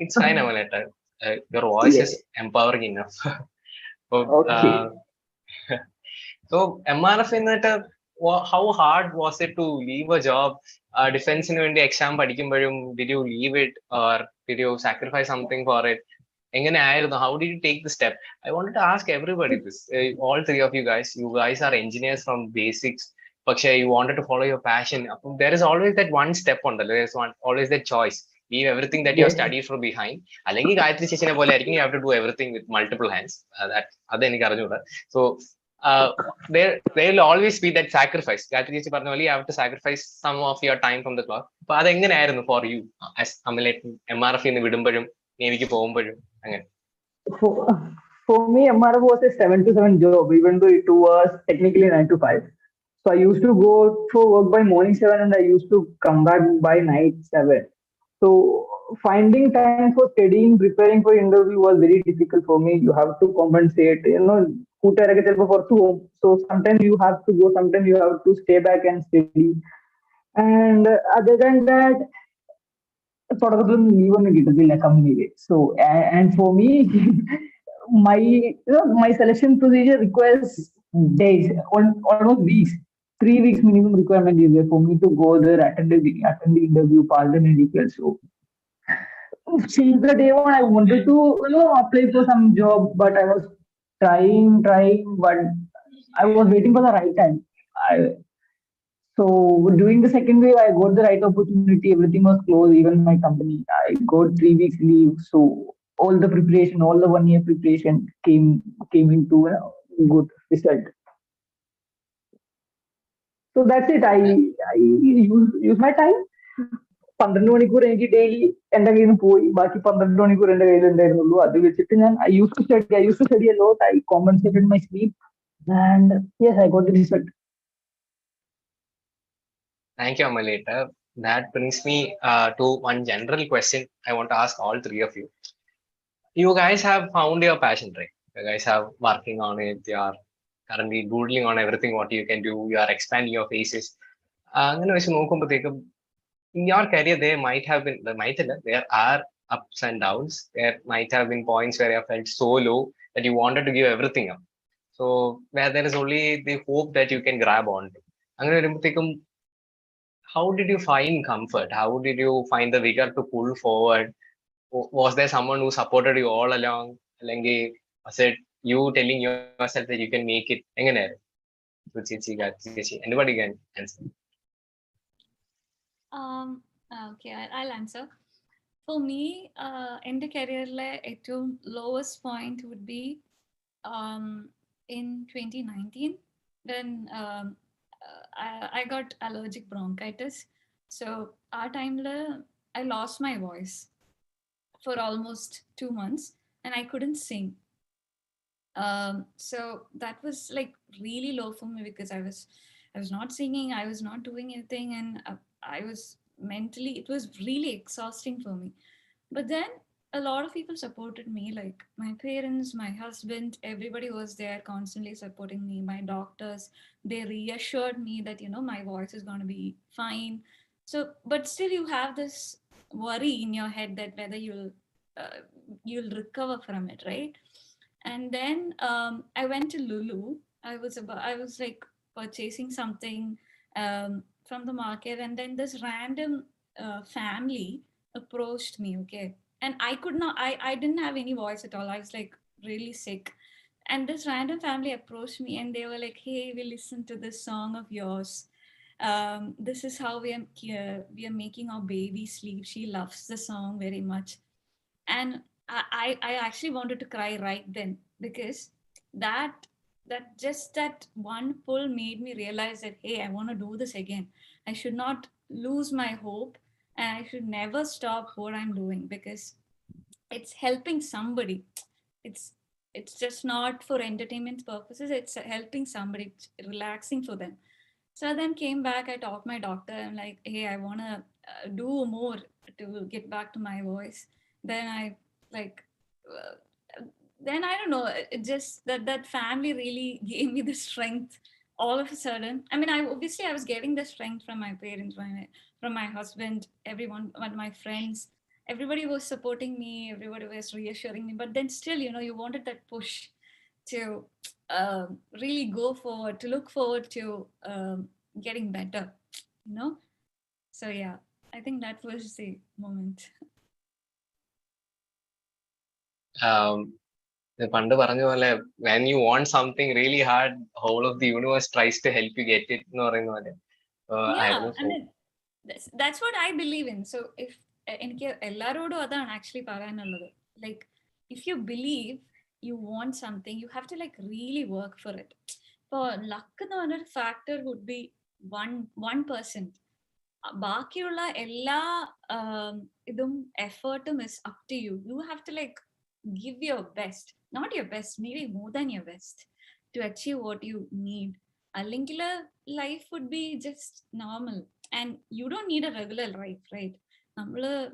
S5: It's fine, Amaleta. Your voice is empowering enough. So,
S6: Okay.
S5: so MRF in that, how hard was it to leave a job? Defense in the exam, did you leave it or did you sacrifice something for it? How did you take the step? I wanted to ask everybody this. All three of you guys are engineers from basics. But you wanted to follow your passion. There is always that one step on the There is always that choice. Leave everything that you have
S6: Yes.
S5: studied from behind. അല്ലെങ്കിൽ ഗായത്രി ചേച്ചിനെ പോലെ ആയിരിക്കും you have to do everything with multiple hands. അത് എനിക്ക് അറിഞ്ഞൂടാ. So uh, there will always be that sacrifice. Gayathri ചേച്ചി പറഞ്ഞ പോലെ you have to sacrifice some of your time from the clock. അപ്പൊ അതെങ്ങനെയായിരുന്നു for you? MRF ന്ന് വിടുമ്പോഴും നേവിക്ക് പോകുമ്പോഴും അങ്ങനെ.
S6: For, for me, MRF was a 7 to 7 job, even though it was technically 9 to 5. So I used to go for work by morning 7 and I used to come back by night 7. So finding time for studying, preparing for interview was very difficult for me. You have to compensate, കൂട്ടുകാരൊക്കെ ചിലപ്പോൾ പുറത്തു പോകും. So sometimes you have to go, sometimes you have to stay back and study. And other than that, തുടക്കത്തിലൊന്നും leave ഒന്നും കിട്ടത്തില്ല കമ്പനിയിൽ. So and for me, my selection procedure requires days, almost weeks. 3 weeks minimum requirement is there for me to go there, attend the interview, pass the medical. So since the day one, I wanted to apply for some job, but I was trying, but I was waiting for the right time. So during the second wave, I got the right opportunity. Everything was closed, even my company. I got 3 weeks leave. So all the preparation, all the 1 year preparation came into a good result. So that's it. I use my time. 12 മണിക്കൂർ എനിക്ക് daily എന്റെ കയ്യിൽ നിന്ന് പോയി, ബാക്കി 12 മണിക്കൂർ എന്റെ കയ്യിൽ ഉണ്ടായിരുന്നുള്ളൂ. അത് വെച്ചിട്ട് ഞാൻ I used to study a lot. I compensated my sleep, and yes, I got the result.
S5: Thank you, Amalita. That brings me to one general question I want to ask all three of you. You guys have found your passion, right? You guys are working on it. You are currently doodling on everything what you can do. You are expanding your faces. അങ്ങനെ വെച്ച് നോക്കുമ്പോഴത്തേക്കും in your career there are ups and downs. There might have been points where you felt so low that you wanted to give everything up. So where there is only the hope that you can grab onto. അങ്ങനെ വരുമ്പോഴത്തേക്കും how did you find comfort? How did you find the vigor to pull forward? Was there someone who supported you all along? Was it you telling yourself that you can make it? Anybody can answer.
S4: Okay, I'll answer. For me, in the career, lowest point would be in 2019 when I got allergic bronchitis. So our time I lost my voice for almost 2 months and I couldn't sing. So that was like really low for me because I was not singing, I was not doing anything, and I was mentally, it was really exhausting for me. But then a lot of people supported me, like my parents, my husband, everybody was there constantly supporting me. My doctors, they reassured me that my voice is going to be fine. So but still you have this worry in your head that whether you'll recover from it, right? And then I went to Lulu. I was like purchasing something from the market, and then this random family approached me, okay? And I could not, I didn't have any voice at all. I was like really sick. And this random family approached me and they were like, hey, we listened to this song of yours. This is how we are making our baby sleep. She loves the song very much. And I actually wanted to cry right then, because that one pull made me realize that, hey, I want to do this again. I should not lose my hope, and I should never stop what I'm doing, because it's helping somebody. It's just not for entertainment purposes. It's helping somebody, it's relaxing for them. So I then came back, I talked to my doctor, I'm like, hey, I want to do more to get back to my voice. Then I like then I don't know, it just that family really gave me the strength all of a sudden. I mean, I was getting the strength from my parents, from my husband, everyone, my friends. Everybody was supporting me, everybody was reassuring me, but then still, you wanted that push to really go forward, to look forward to getting better, you know. So yeah, I think that was the moment.
S5: പണ്ട് പറഞ്ഞ പോലെ when you want something really hard, whole of the universe tries to help you get it എന്ന് പറയുന്ന പോലെ
S4: Yeah,
S5: ആയിരുന്നു.
S4: and then that's what I believe in. So if എനിക്ക് എല്ലാരോടും അതാണ് ആക്ച്വലി പറയാനുള്ളത്. Like if you believe you want something, you have to like really work for it. For luck എന്ന് പറഞ്ഞൊരു factor would be 1%. ബാക്കിയുള്ള എല്ലാ ഇതും എഫേർട്ടും is up to you. You have to like give your best, not your best, maybe more than your best, to achieve what you need. അല്ലെങ്കിൽ life would be just normal and you don't need a regular life, right?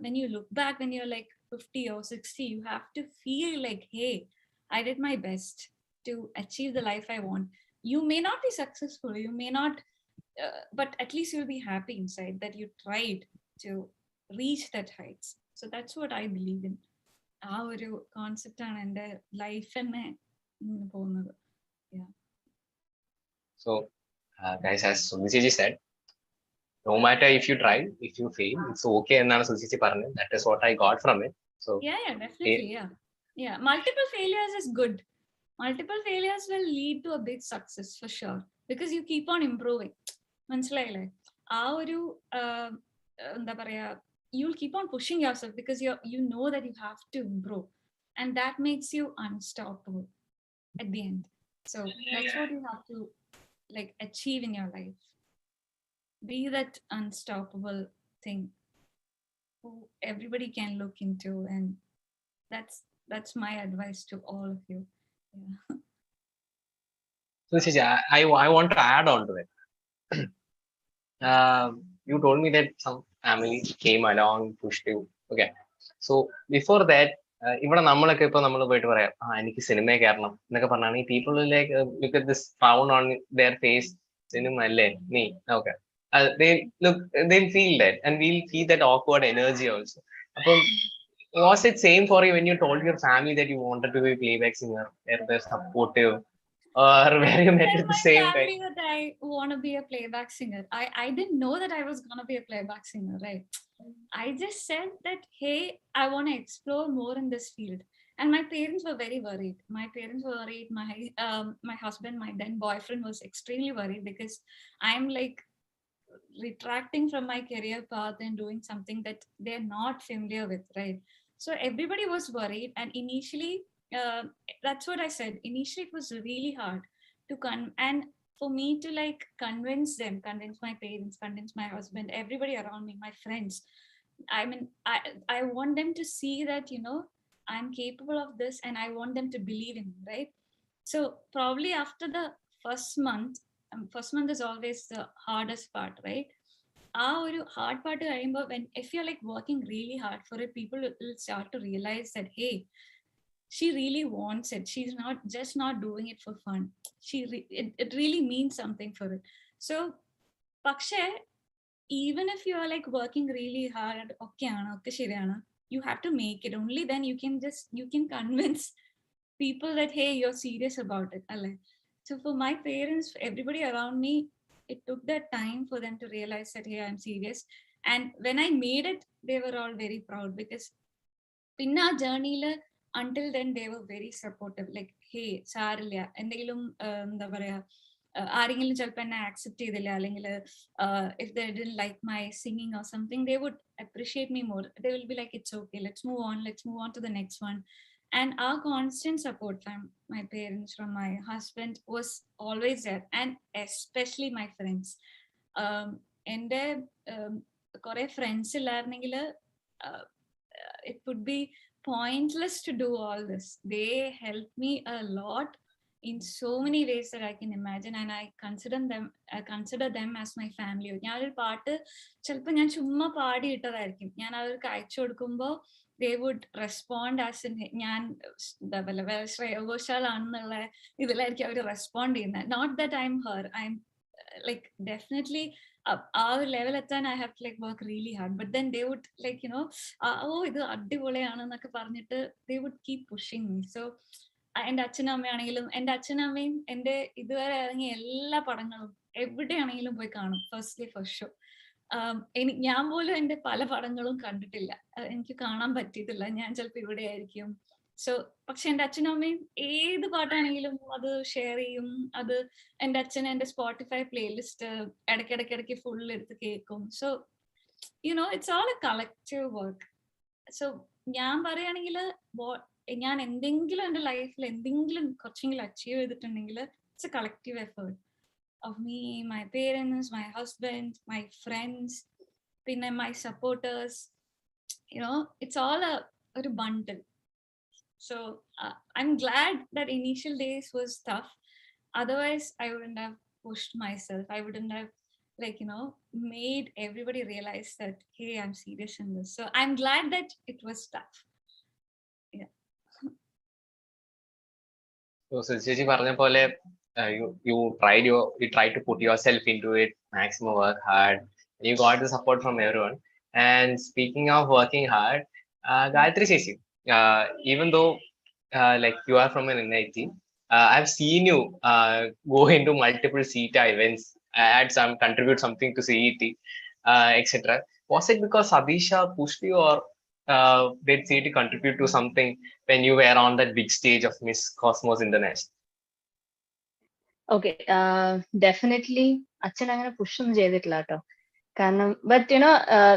S4: When you look back, when you're like 50 or 60, you have to feel like, hey, I did my best to achieve the life I want. You may not be successful, you may not, but at least you'll be happy inside that you tried to reach that heights. So that's what I believe in. ആ ഒരു concept ആണ് എൻ്റെ life തന്നെ പോകുന്നത്.
S5: So guys, as Suresh ji said, no matter if you try, if you fail, it's okay എന്നാണ് സുചിച്ചി പറഞ്ഞത്. That is what I got from it. So
S4: yeah, definitely. Yeah, multiple failures is good. Multiple failures will lead to a big success for sure, because you keep on improving. മനസ്സിലായില്ലേ? ആ ഒരു എന്താ പറയാ, you'll keep on pushing yourself because you know that you have to improve, and that makes you unstoppable at the end. So that's what you have to like achieve in your life. Be that unstoppable thing who everybody can look into, and that's my advice to all of you.
S5: Suresh, I want to add on to it. You told me that some family came along, pushed you. Okay. So before that, ഇവിടെ നമ്മളൊക്കെ ഇപ്പൊ നമ്മൾ പോയിട്ട് പറയാം, എനിക്ക് സിനിമയെ കയറണം എന്നൊക്കെ പറഞ്ഞാണ് ഈ people like look at this frown on their face, cinema അല്ലേ നീ, okay, they'll feel that, and we'll feel that awkward energy also. അപ്പം was it same for you when you told your family that you wanted to be playback singer? Were they supportive? Or were you met with the same
S4: family that I want to be a playback singer? I didn't know that I was going to be a playback singer, right? I just said that, hey, I want to explore more in this field. And my parents were very worried. My husband, my then boyfriend, was extremely worried because I'm like retracting from my career path and doing something that they're not familiar with, right? So everybody was worried, and initially, that's what I said. Initially, it was really hard to and for me to like convince my parents, convince my husband, everybody around me, my friends. I mean, I want them to see that, you know, I'm capable of this, and I want them to believe in me, right? So probably after the first month is always the hardest part, right? Our hard part is when if you're like working really hard for it, people will start to realize that, hey, she really wants it. She's not doing it for fun. It really means something for it. So, Pakshe, even if you are like working really hard, you have to make it. Only then you can convince people that, hey, you're serious about it. So for my parents, everybody around me, it took that time for them to realize that, hey, I'm serious. And when I made it, they were all very proud because in our journey, until then, they were very supportive. Like, hey, സാരില്ല, എന്തെങ്കിലും എന്താ പറയാ, ആരെങ്കിലും ചിലപ്പോൾ എന്നെ accept ചെയ്തില്ല, അല്ലെങ്കിൽ if they didn't like my singing or something, they would appreciate me more. They will be like, it's okay, let's move on to the next one. And our constant support from my parents, from my husband, was always there, and especially my friends. എൻ്റെ കുറെ friends ഇല്ലായിരുന്നെങ്കിൽ it would be pointless to do all this. They helped me a lot in so many ways that I can imagine, and I consider them as my family. ഞാനൊരു പാട്ട് ചിലപ്പോൾ ഞാൻ ചുമ്മാ പാടിയിട്ടതായിരിക്കും, ഞാൻ അവർക്ക് അയച്ചു കൊടുക്കുമ്പോൾ they would respond as in ഞാൻ എന്താ പറയുക ശ്രേയ ഘോഷാൽ ആണെന്നുള്ള ഇതിലായിരിക്കും അവർ റെസ്പോണ്ട് ചെയ്യുന്നത്. Not that I'm her, I'm like definitely ആ ഒരു ലെവൽ എത്താൻ I have to like work really hard, but then they would like, you know, ഇത് അടിപൊളിയാണെന്നൊക്കെ പറഞ്ഞിട്ട് they would keep pushing me. So എൻ്റെ അച്ഛനും അമ്മയാണെങ്കിലും, എൻ്റെ അച്ഛനും അമ്മയും എൻ്റെ ഇതുവരെ ഇറങ്ങിയ എല്ലാ പടങ്ങളും എവിടെയാണെങ്കിലും പോയി കാണും, ഫസ്റ്റ് ഷോ. ഞാൻ പോലും എൻ്റെ പല പടങ്ങളും കണ്ടിട്ടില്ല, എനിക്ക് കാണാൻ പറ്റിയിട്ടില്ല. ഞാൻ ചിലപ്പോൾ ഇവിടെ ആയിരിക്കും. സോ പക്ഷെ എൻ്റെ അച്ഛനും അമ്മയും ഏത് പാട്ടാണെങ്കിലും അത് ഷെയർ ചെയ്യും. അത് എൻ്റെ അച്ഛൻ എൻ്റെ സ്പോട്ടിഫൈ പ്ലേലിസ്റ്റ് ഇടയ്ക്കിടയ്ക്ക് ഫുൾ എടുത്ത് കേൾക്കും. So it's all A collective work. So ഞാൻ പറയുകയാണെങ്കിൽ ഞാൻ എന്തെങ്കിലും എൻ്റെ ലൈഫിൽ എന്തെങ്കിലും കുറച്ചെങ്കിലും അച്ചീവ് ചെയ്തിട്ടുണ്ടെങ്കിൽ it's A collective effort of me, my parents, my husband, my friends, പിന്നെ my supporters. It's all a bundle. So I'm glad that initial days was tough. Otherwise I wouldn't have pushed myself. I wouldn't have made everybody realize that, hey, I'm serious in this. So I'm glad that it was tough. Yeah.
S5: So ചേച്ചി പറഞ്ഞ പോലെ you tried to put yourself into it, maximum work hard, and you got the support from everyone. And speaking of working hard, Gayatri Chechi, even though like you are from an NIT, I've seen you go into multiple CET events, contribute something to CET, etc. Was it because Abhisha pushed you, or did CET contribute to something when you were on that big stage of Miss Cosmos International?
S2: Okay, definitely അച്ഛൻ അങ്ങനെ push ഒന്നും ചെയ്തിട്ടില്ല കേട്ടോ. കാരണം but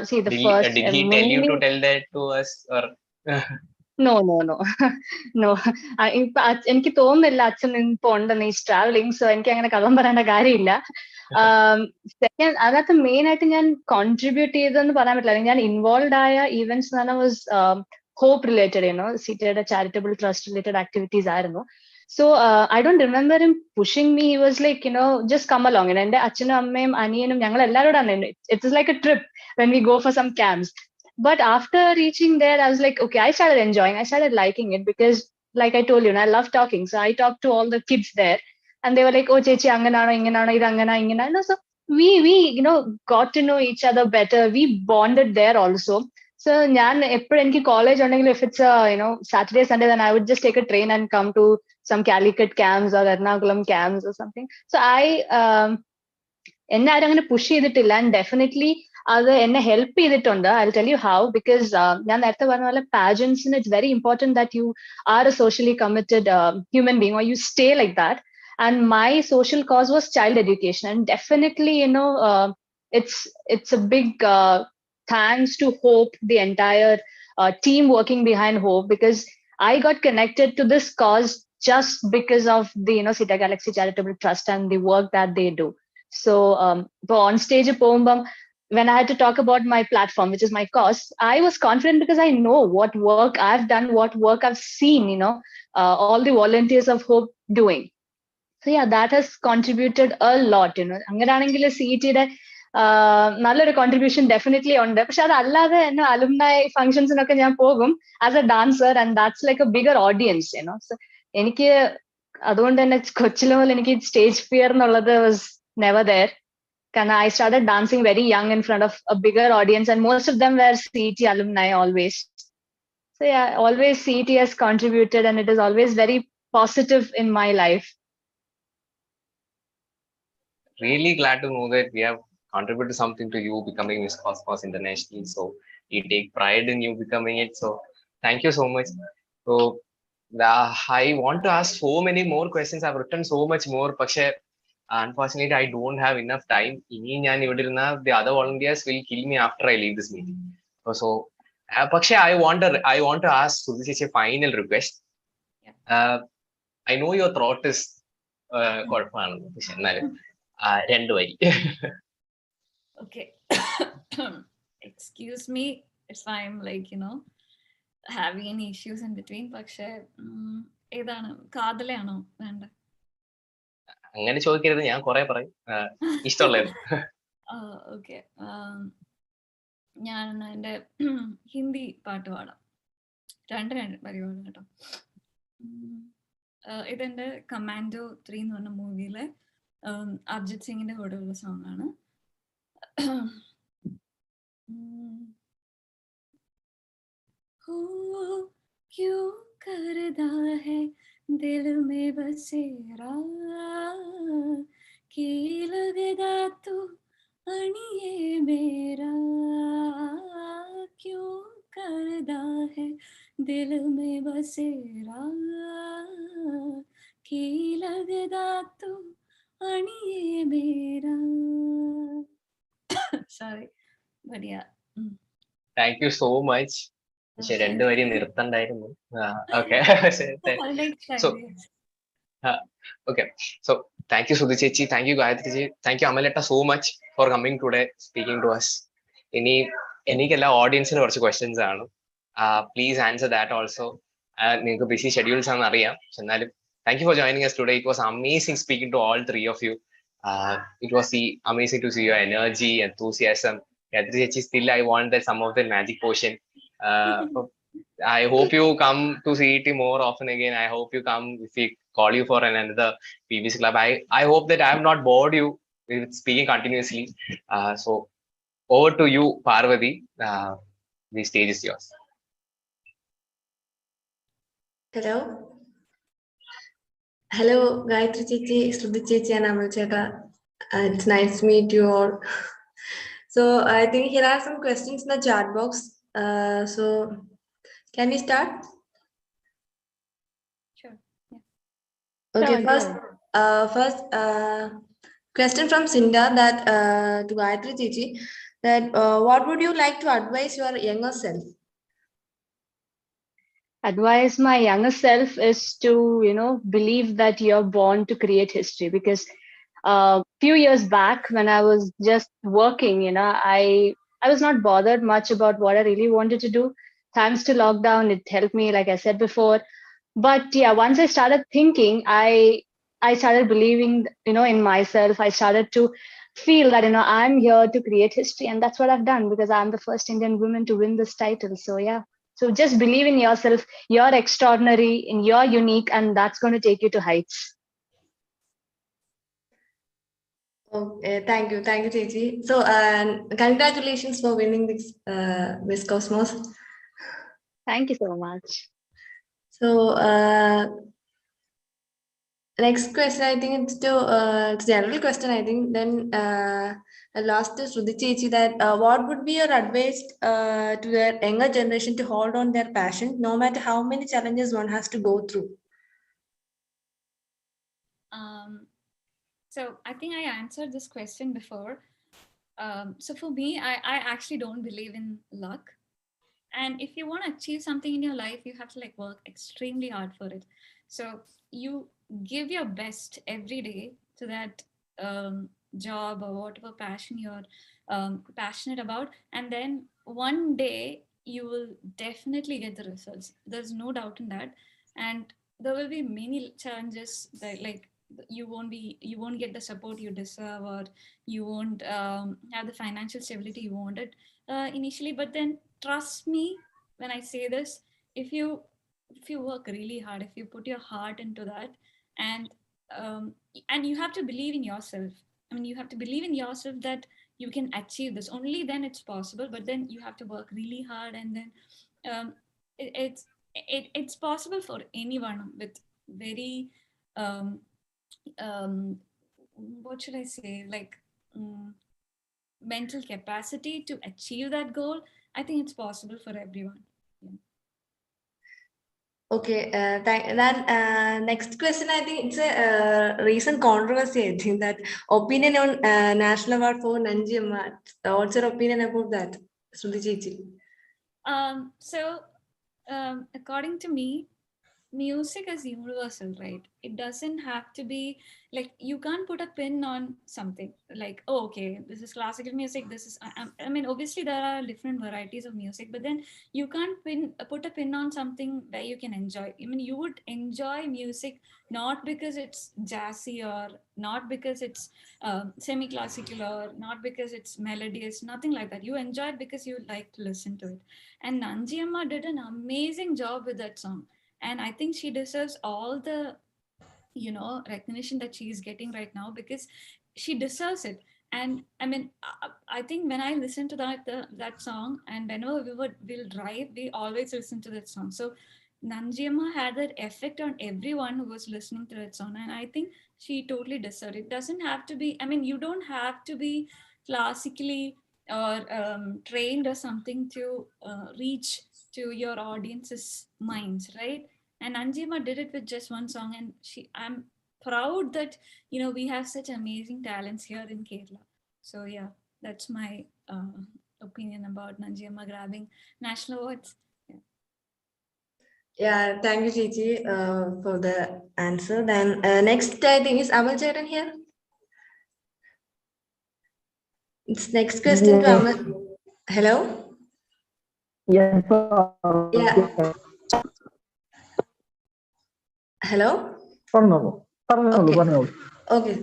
S2: see the first
S5: did he tell you to tell that to us, or
S2: no no എനിക്ക് തോന്നുന്നില്ല അച്ഛൻ ഇപ്പൊ ഉണ്ടെന്ന് ഈ ട്രാവലിംഗ്. സോ എനിക്ക് അങ്ങനെ കഥം പറയേണ്ട കാര്യമില്ല. സെക്കൻഡ്, അതിനകത്ത് മെയിൻ ആയിട്ട് ഞാൻ കോൺട്രിബ്യൂട്ട് ചെയ്തെന്ന് പറയാൻ പറ്റില്ല. ഞാൻ ഇൻവോൾവ് ആയ ഈവെന്റ്സ് എന്ന് പറഞ്ഞാൽ വാസ് ഹോപ്പ് റിലേറ്റഡ്, സിറ്റിയുടെ ചാരിറ്റബിൾ ട്രസ്റ്റ് റിലേറ്റഡ് ആക്ടിവിറ്റീസ് ആയിരുന്നു. So I don't remember him pushing me. He was like, just come along. And എൻ്റെ അച്ഛനും അമ്മയും അനിയനും ഞങ്ങൾ എല്ലാവരോടാണ്. It is like a trip when we go for some camps. But after reaching there, I was like, okay, I started enjoying. I started liking it because, like I told you, I love talking. So I talked to all the kids there, and they were like, oh, chechi, anganano, inganano, idu angana, ingana. So we got to know each other better. We bonded there also. So ഞാൻ എപ്പോഴും എനിക്ക് college ഉണ്ടെങ്കിൽ if it's Saturday, Sunday, then I would just take a train and come to some Calicut camps or Ernakulam camps or something. So എന്നെ ആരും അങ്ങനെ push ചെയ്തിട്ടില്ല. And definitely അത് എന്നെ ഹെൽപ്പ് ചെയ്തിട്ടുണ്ട്. I will tell you how. Because ഞാൻ നേരത്തെ പറഞ്ഞ പോലെ പാജൻസിന് it's very important that you are a socially committed human being, or you stay like that. And my social cause was child education, and definitely it's a big thanks to Hope, the entire team working behind Hope, because I got connected to this cause just because of the Sita Galaxy Charitable Trust and the work that they do. So on stage when I had to talk about my platform, which is my cause, I was confident because I know what work I've done, what work I've seen, all the volunteers of Hope doing. So yeah, that has contributed a lot. അങ്ങനെയാണെങ്കിൽ CET-യുടെ നല്ലൊരു contribution definitely ഉണ്ട്. പക്ഷെ അതല്ലാതെ തന്നെ alumni ഫംഗ്ഷൻസിനൊക്കെ ഞാൻ പോകും as A dancer, and that's like A bigger audience. So എനിക്ക് അതുകൊണ്ട് തന്നെ കൊച്ചിലെ മുതൽ എനിക്ക് സ്റ്റേജ് ഫിയർ എന്നുള്ളത് വാസ് നെവർ ദെയർ. കാരണം I started dancing very young in front of a bigger audience, and most of them were CET alumni always. So yeah, always CET has contributed, and it is always very positive in my life.
S5: Really glad to know that we have contributed something to you becoming Miss Cosmos International. So we take pride in you becoming it. So thank you so much. So I want to ask so many more questions. I've written so much more, but unfortunately I don't have enough time. The other volunteers will kill me after I leave this meeting. So I want to ask Shruti a final request.
S4: Yeah.
S5: I know your throat is രണ്ടു വരി.
S4: Okay. Excuse me if I'm having any issues in between. പക്ഷേ ഏതാണ്, കാതലയാണോ വേണ്ട?
S5: അങ്ങനെ ചോദിക്കരുത്, ഞാൻ കുറെ പറയും, ഇഷ്ടമുള്ളത്.
S4: ഓക്കെ, ഞാൻ എൻ്റെ ഹിന്ദി പാട്ട് പാടാം. രണ്ട് വരി പാടാം കേട്ടോ. ഇതെൻ്റെ കമാൻഡോ 3 എന്ന് പറഞ്ഞ മൂവിയിലെ അർജിത് സിംഗിന്റെ കൂടെ ഉള്ള സോങ് ആണ്. क्यों करदा है दिल में बसेरा की लगदा तू अणिए मेरा क्यों करदा है दिल में बसेरा की लगदा तू अणिए मेरा. Sorry, but yeah.
S5: Thank you so much. പക്ഷെ രണ്ടുപേരും നിർത്തണ്ടായിരുന്നു. Okay.
S4: Next time,
S5: So,
S4: yes.
S5: okay. So, thank you, Sudhi Chechi. Thank you, Gayatri Ji. Thank you, Amaletta, so much for coming today, speaking to us. എനിക്കെല്ലാ ഓഡിയൻസിന് കുറച്ച് questions ആണ്. Please answer that also. നിങ്ങൾക്ക് BC schedules ആണെന്ന് അറിയാം. എന്നാലും thank you for joining us today. It was amazing speaking to all three of you. It was amazing to see your energy, enthusiasm. Gayatri Chechi, still I want that some of the magic potion. I hope you come to CET more often again. I hope you come if we call you for another PBC club. I hope that I have not bored you with speaking continuously. So over to you, Parvati. The stage is yours.
S8: Hello. Hello, Gayatri Chichi, Shruti Chichi, and Amal Cheta. It's nice to meet you all. So I think here are some questions in the chat box. So can we start?
S4: Sure. Yeah.
S8: Okay,
S2: Sure,
S8: first question from Cinda that to Gayatri Chichi that what would you like to advise your younger self?
S2: Advise my younger self is to, believe that you're born to create history. Because few years back when I was just working, I was not bothered much about what I really wanted to do. Thanks to lockdown, it helped me, like I said before. But yeah, once I started thinking, I started believing, in myself. I started to feel that, I'm here to create history, and that's what I've done, because I'm the first Indian woman to win this title. So yeah. So just believe in yourself. You're extraordinary and you're unique, and that's going to take you to heights.
S8: Okay, thank you, Chichi. So congratulations for winning this Miss Cosmos.
S2: Thank you so much.
S8: So next question, I think it's it's a general question. I think then last to Shruti Chichi that what would be your advice to the younger generation to hold on their passion no matter how many challenges one has to go through?
S4: So I think I answered this question before. So for me, I actually don't believe in luck. And if you want to achieve something in your life, you have to work extremely hard for it. So you give your best every day to that job or whatever passion you're passionate about. And then one day you will definitely get the results. There's no doubt in that. And there will be many challenges that you won't get the support you deserve, or you won't have the financial stability you wanted initially. But then trust me when I say this, if you work really hard, if you put your heart into that, and you have to believe in yourself. I mean, you have to believe in yourself that you can achieve this. Only then it's possible. But then you have to work really hard, and then it's possible for anyone with very what should I say, mental capacity to achieve that goal. I think it's possible for everyone. Yeah.
S8: Okay, next question, I think it's a recent controversy. I think that opinion on National Award for Nanji Amma. What's your opinion about that, Shruti Chichi?
S4: According to me, music is universal, right? It doesn't have to be you can't put a pin on something oh, okay, this is classical music, this is I mean, obviously there are different varieties of music, but then you can't put a pin on something where you can enjoy. I mean, you would enjoy music not because it's jazzy, or not because it's semi-classical, or not because it's melodious, nothing like that. You enjoy it because you like to listen to it. And Nanji Amma did an amazing job with that song. And I think she deserves all the, recognition that she is getting right now, because she deserves it. And I mean, I think when I listen to that song, and whenever we'll drive, we always listen to that song. So Nanjiamma had that effect on everyone who was listening to that song. And I think she totally deserved it. It doesn't have to be, I mean, you don't have to be classically or trained or something to reach to your audience's minds, right? And Nanjiamma did it with just one song. And I'm proud that, we have such amazing talents here in Kerala. So yeah, that's my opinion about Nanjiamma grabbing national awards.
S8: Yeah, thank you, Chichi, for the answer. Then next, I think, is Amal Chetan here. It's next question to
S6: Yes.
S8: Amal. Hello?
S6: Yes.
S8: Yeah. Hello?
S6: പറഞ്ഞോളൂ.
S8: Okay.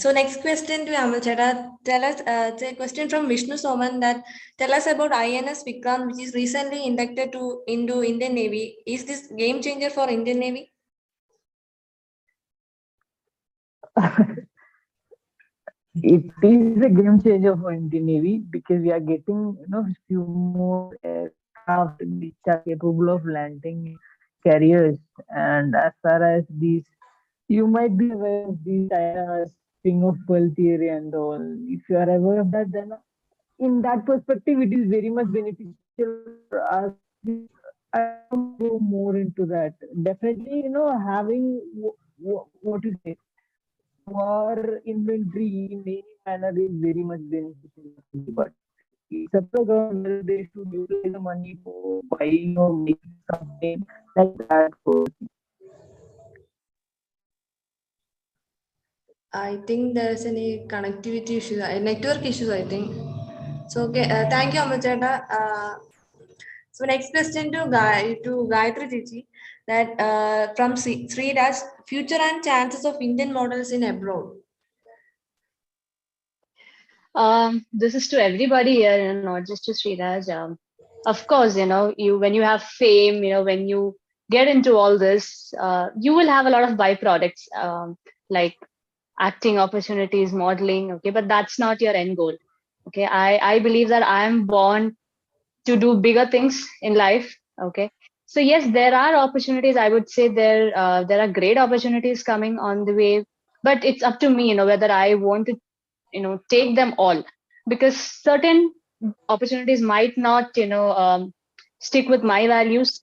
S8: So next question to Amal Cheta. Tell us, it's a question from Vishnu Soman that tell us about INS Vikram, which is recently inducted into Indian Navy. Is this game changer for Indian Navy?
S6: It is a game changer for Indian Navy because we are getting, few more aircraft which are capable of landing carriers. And as far as these, you might be aware of these China's string of pearl theory and all. If you are aware of that, then in that perspective, it is very much beneficial for us. I don't go more into that. Definitely, having what you say, war inventory in any manner is very much beneficial. But it's up to the government whether they should utilize the money for buying or making something like that.
S8: I think there's any connectivity issues, network issues, I think. So, okay, thank you, Amal Cheta. So next question to Gayatri Chichi, that from Sri Raj, future and chances of Indian models in abroad.
S2: This is to everybody here, not just to Sriraj. Of course, when you have fame, when you get into all this, you will have a lot of byproducts, like acting opportunities, modeling. Okay, but that's not your end goal. Okay, I believe that I am born to do bigger things in life. Okay, so yes, there are opportunities. I would say there are great opportunities coming on the way, but it's up to me, whether I want to take them all, because certain opportunities might not stick with my values.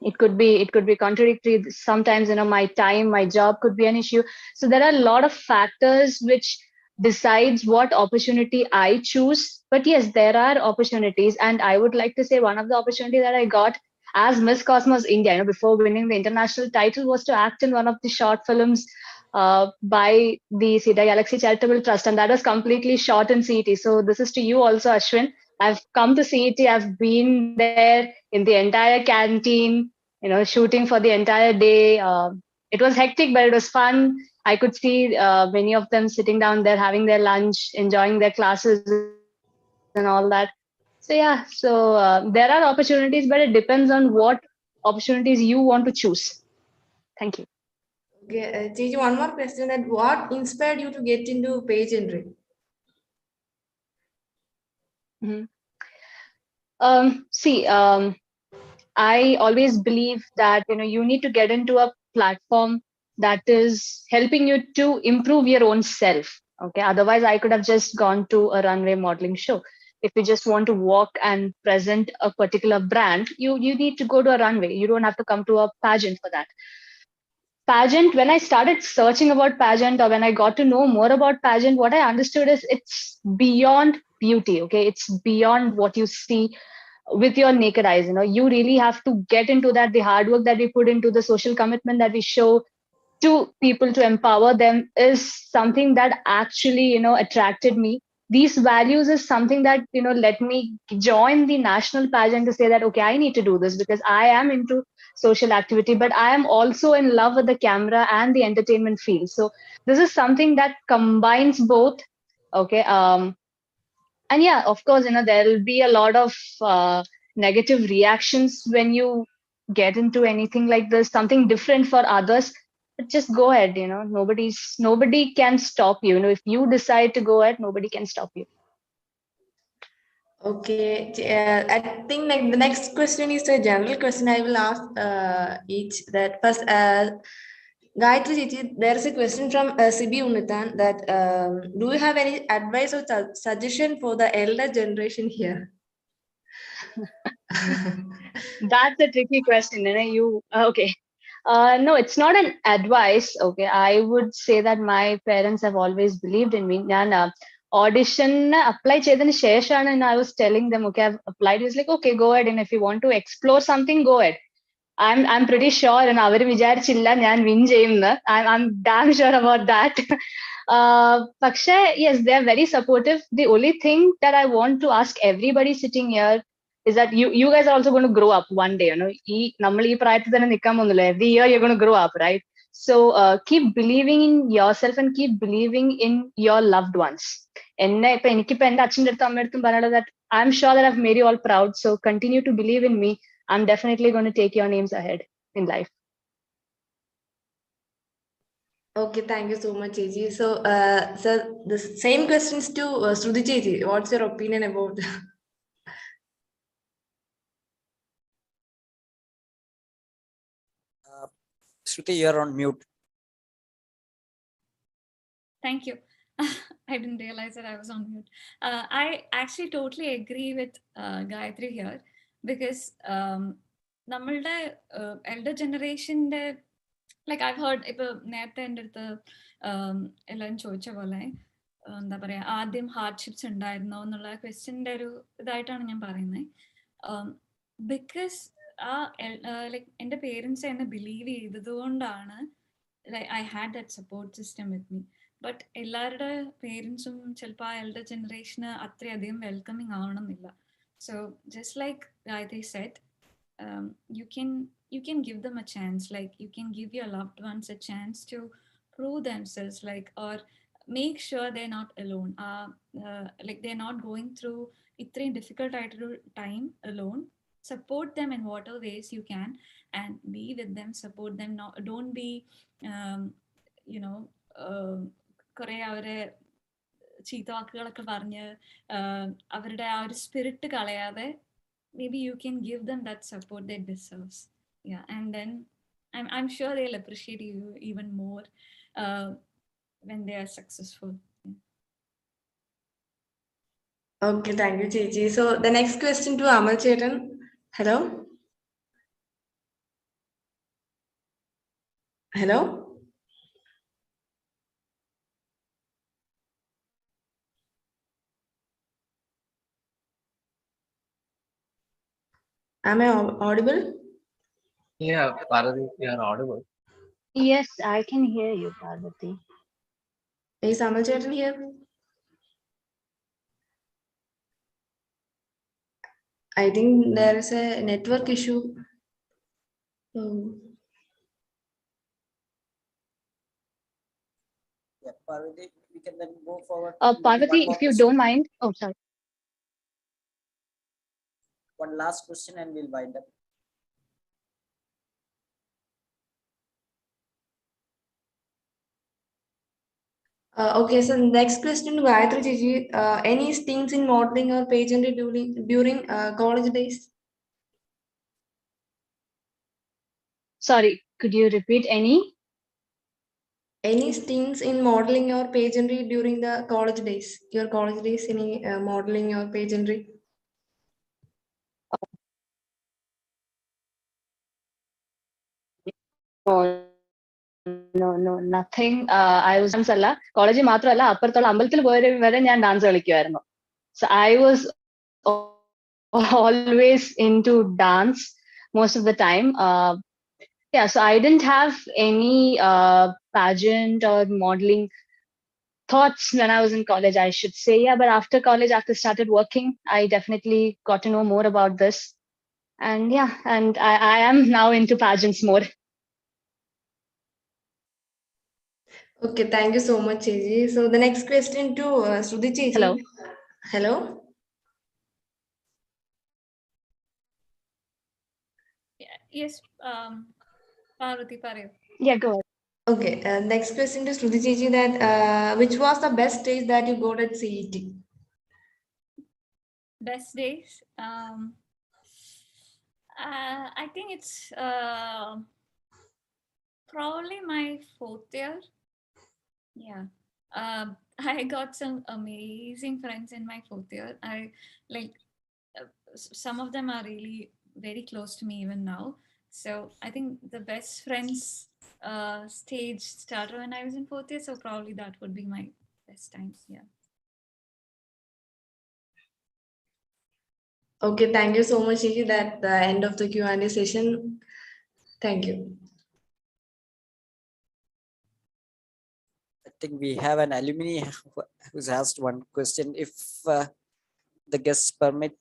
S2: It could be contradictory. Sometimes my time, my job could be an issue. So there are a lot of factors which decides what opportunity I choose. But yes, there are opportunities, and I would like to say one of the opportunity that I got as Miss Cosmos India, before winning the international title, was to act in one of the short films by the CET Galaxy Charitable Trust, and that was completely shot in CET. So this is to you also, Ashwin. I've come to CET. I've been there in the entire canteen, shooting for the entire day. It was hectic, but it was fun. I could see many of them sitting down there, having their lunch, enjoying their classes and all that. So yeah, there are opportunities, but it depends on what opportunities you want to choose. Thank you.
S8: Okay, Chichi, one more question: that what inspired you to get into pageantry?
S2: See, I always believe that you need to get into a platform that is helping you to improve your own self. Okay, otherwise I could have just gone to a runway modeling show. If you just want to walk and present a particular brand, you need to go to a runway. You don't have to come to a pageant for that. Pageant, when I started searching about pageant, or when I got to know more about pageant, what I understood is it's beyond beauty. Okay, it's beyond what you see with your naked eyes. You really have to get into that. The hard work that we put into, the social commitment that we show to people to empower them is something that actually attracted me. These values is something that let me join the national pageant, to say that okay, I need to do this because I am into social activity, but I am also in love with the camera and the entertainment field. So this is something that combines both. Okay, and yeah, of course, there will be a lot of negative reactions when you get into anything like this, something different for others. But just go ahead. Nobody can stop you. If you decide to go ahead, nobody can stop you.
S8: Okay, I think like the next question is a general question. I will ask each that first. Gayatri Chichi, there is a question from Sibi Unitan that do you have any advice or suggestion for the elder generation here?
S2: That's a tricky question. Okay. No, it's not an advice. Okay, I would say that my parents have always believed in me. And audition apply chedani sheshana, and I was telling them, okay, I've applied. He was like, okay, go ahead, and if you want to explore something, go ahead. I'm pretty sure, and അവർ വിചാരിച്ചില്ല ഞാൻ win ചെയ്യുമെന്ന്. I'm damn sure about that. പക്ഷേ, yes, they are very supportive. The only thing that I want to ask everybody sitting here is that you guys are also going to grow up one day. നമ്മൾ ഈ പ്രായത്തിൽ തന്നെ നിൽക്കാൻ പോകുന്നില്ല. Every year you're going to grow up, right? So keep believing in yourself and keep believing in your loved ones. എനിക്കിപ്പോ എന്റെ അച്ഛൻ്റെ അടുത്തും അമ്മയുടെ അടുത്തും പറയാനുള്ളത് that I'm sure that I've made you all proud. So continue to believe in me. I'm definitely going to take your names ahead in life.
S8: Okay, thank you so much, Chechi. So, sir, the same questions to Shruti Chechi. What's your opinion about?
S7: Shruti, you're on mute.
S4: Thank you. I didn't realize that I was on mute. I actually totally agree with Gayatri here because നമ്മളുടെ elder generation, like I've heard ഇപ്പൊ നേരത്തെ എൻ്റെ അടുത്ത് എല്ലാവരും ചോദിച്ച പോലെ എന്താ പറയാ ആദ്യം ഹാർഡ്ഷിപ്സ് ഉണ്ടായിരുന്നോ എന്നുള്ള ക്വസ്റ്റ്യൻ്റെ ഒരു ഇതായിട്ടാണ് ഞാൻ പറയുന്നത്. ബിക്കോസ് ലൈക്ക് എൻ്റെ പേരൻസ് എന്നെ ബിലീവ് ചെയ്തതുകൊണ്ടാണ് I had that support system with me. But എല്ലാവരുടെ പേരൻസും ചിലപ്പോൾ ആ എൽഡർ ജനറേഷന് അത്രയധികം വെൽക്കമിങ് ആവണമെന്നില്ല. So just like Gayatri said, you can give them a chance, like you can give your loved ones a chance to prove themselves, like, or make sure they're not alone, like they're not going through itre difficult time alone. Support them in whatever ways you can and be with them, support them. Don't be കുറെ അവരെ ചീത്ത വാക്കുകളൊക്കെ പറഞ്ഞ് അവരുടെ ആ ഒരു spirit കളയാതെ maybe you can give them that support they deserves. Yeah, and then I'm sure they'll appreciate you even more when they are successful.
S8: Okay, thank you, Chechi. So the next question to Amal Chetan. Hello. Hello. Am I audible?
S5: Yeah, Parvati, you are audible.
S2: Yes, I can hear you, Parvati.
S8: Is Amal Chetan here? I think there is a network issue.
S7: Yeah, Parvati, we can then go forward.
S2: Parvati, if you don't mind. Oh, sorry.
S7: One last question and we'll wind up.
S8: Okay, so next question to Gayatri Chechi. Any stints in modeling or pageantry during college days?
S2: Sorry, could you repeat any?
S8: Any stints in modeling or pageantry during the college days? Your college days, any modeling or pageantry?
S2: No, nothing. I was dance alla college മാത്രമല്ല അപ്പുറത്തുള്ള അമ്പലത്തിൽ വരെ ഞാൻ dance കളിക്കുമായിരുന്നു. So I was always into dance most of the time. Yeah, so I didn't have any pageant or modeling thoughts when I was in college, I should say. Yeah, but after college, after I started working, I definitely got to know more about this. And yeah, and I am now into pageants more.
S8: Okay, thank you so much, Chechi. So the next question to Shruti Chechi.
S2: Hello.
S8: Hello.
S4: Yes, Parvati, Parvati.
S2: Yeah, go ahead.
S8: Okay, next question to Shruti Chechi, that which was the best stage that you got at CET?
S4: best days. I think it's probably my 4th year. Yeah. I got some amazing friends in my 4th year. I like some of them are really very close to me even now. So I think the best friends stage started when I was in 4th year. So probably that would be my best times. Yeah.
S8: Okay, thank you so much, Gigi. That's the end of the Q&A session. Thank you.
S7: I think we have an alumni who's asked one question. If the guests permit,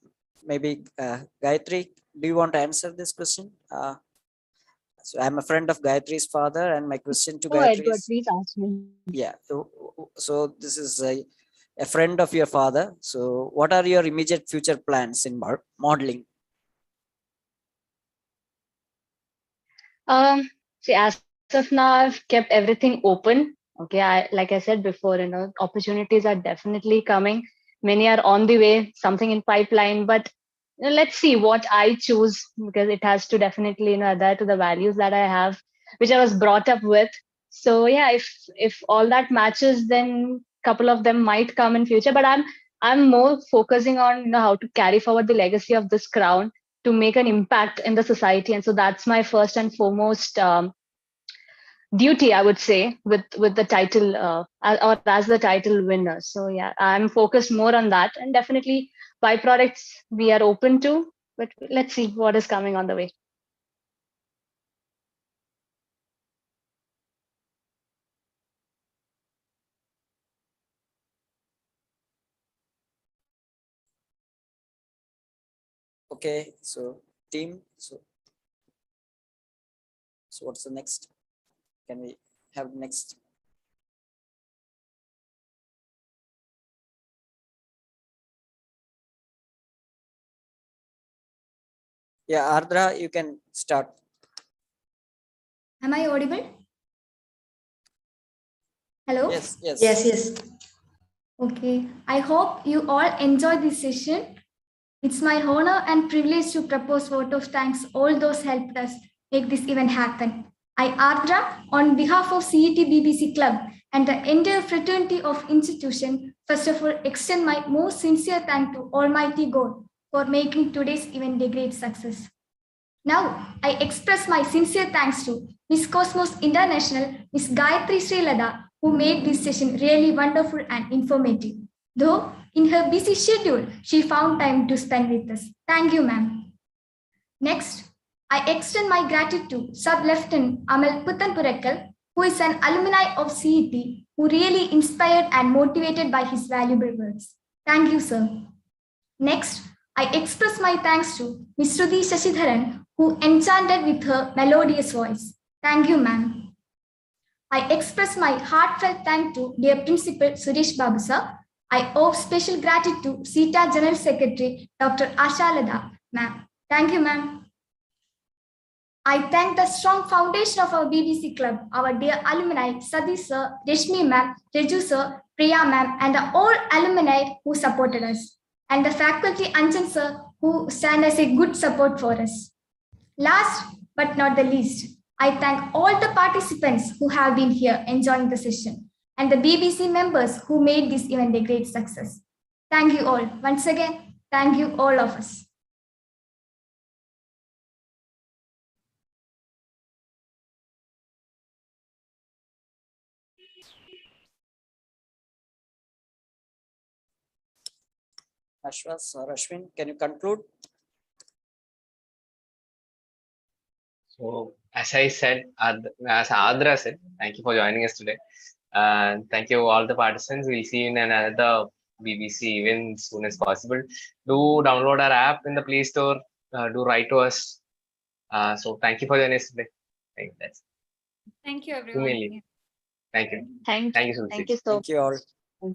S7: maybe Gayatri, do you want to answer this question? So I'm a friend of Gayatri's father, and my question to
S2: Go ahead,
S7: Gayatri is,
S2: please ask me.
S7: yeah. So this is a friend of your father. So what are your immediate future plans in modeling?
S2: See, as of now, I've kept everything open. Okay, like I said before, opportunities are definitely coming. Many are on the way, something in pipeline, but let's see what I choose, because it has to definitely, adhere to the values that I have, which I was brought up with. So yeah, if all that matches, then a couple of them might come in future. But I'm more focusing on how to carry forward the legacy of this crown to make an impact in the society, and so that's my first and foremost duty, I would say, with the title or as the title winner. So yeah, I'm focused more on that, and definitely byproducts we are open to, but let's see what is coming on the way.
S7: Okay, so team, so what's the next? Can we have next? Yeah, Ardra, you can start.
S9: Am I audible? Hello?
S7: Yes, yes.
S8: Yes, yes.
S9: Okay. I hope you all enjoy this session. It's my honor and privilege to propose vote of thanks all those helped us make this event happen. I, Ardra, on behalf of CET BBC Club and the entire fraternity of institution, first of all, extend my most sincere thanks to Almighty God for making today's event a great success. Now, I express my sincere thanks to Miss Cosmos International, Miss Gayatri Srilada, who made this session really wonderful and informative. Though in her busy schedule, she found time to spend with us. Thank you, ma'am. Next, I extend my gratitude to Sub-Lieutenant Amal Puttanpurekkal, who is an alumni of CET, who really inspired and motivated by his valuable words. Thank you, sir. Next, I express my thanks to Ms. Shruti Sasidhara, who enchanted with her melodious voice. Thank you, ma'am. I express my heartfelt thanks to dear Principal Suresh Prabhupada. I owe special gratitude to CETA General Secretary Dr. Ashalada, ma'am. Thank you, ma'am. I thank the strong foundation of our BBC Club, our dear alumni, Sadi sir, Reshmi ma'am, Reju sir, Priya ma'am, and the all alumni who supported us, and the faculty Anjan sir, who stand as a good support for us. Last but not the least, I thank all the participants who have been here enjoying the session, and the BBC members who made this event a great success. Thank you all. Once again, thank you all of us.
S7: Ashwas or Ashwin, can you conclude?
S5: So as I said, as Adra said, thank you for joining us today. Thank you all the participants. We'll see you in another BBC event as soon as possible. Do download our app in the Play Store. Do write to us. So thank you for joining us today.
S4: Thank you, everyone.
S5: Thank you.
S2: Thank
S5: Thank you,
S2: you.
S5: Suresh.
S2: Thank you so
S7: Thank you all.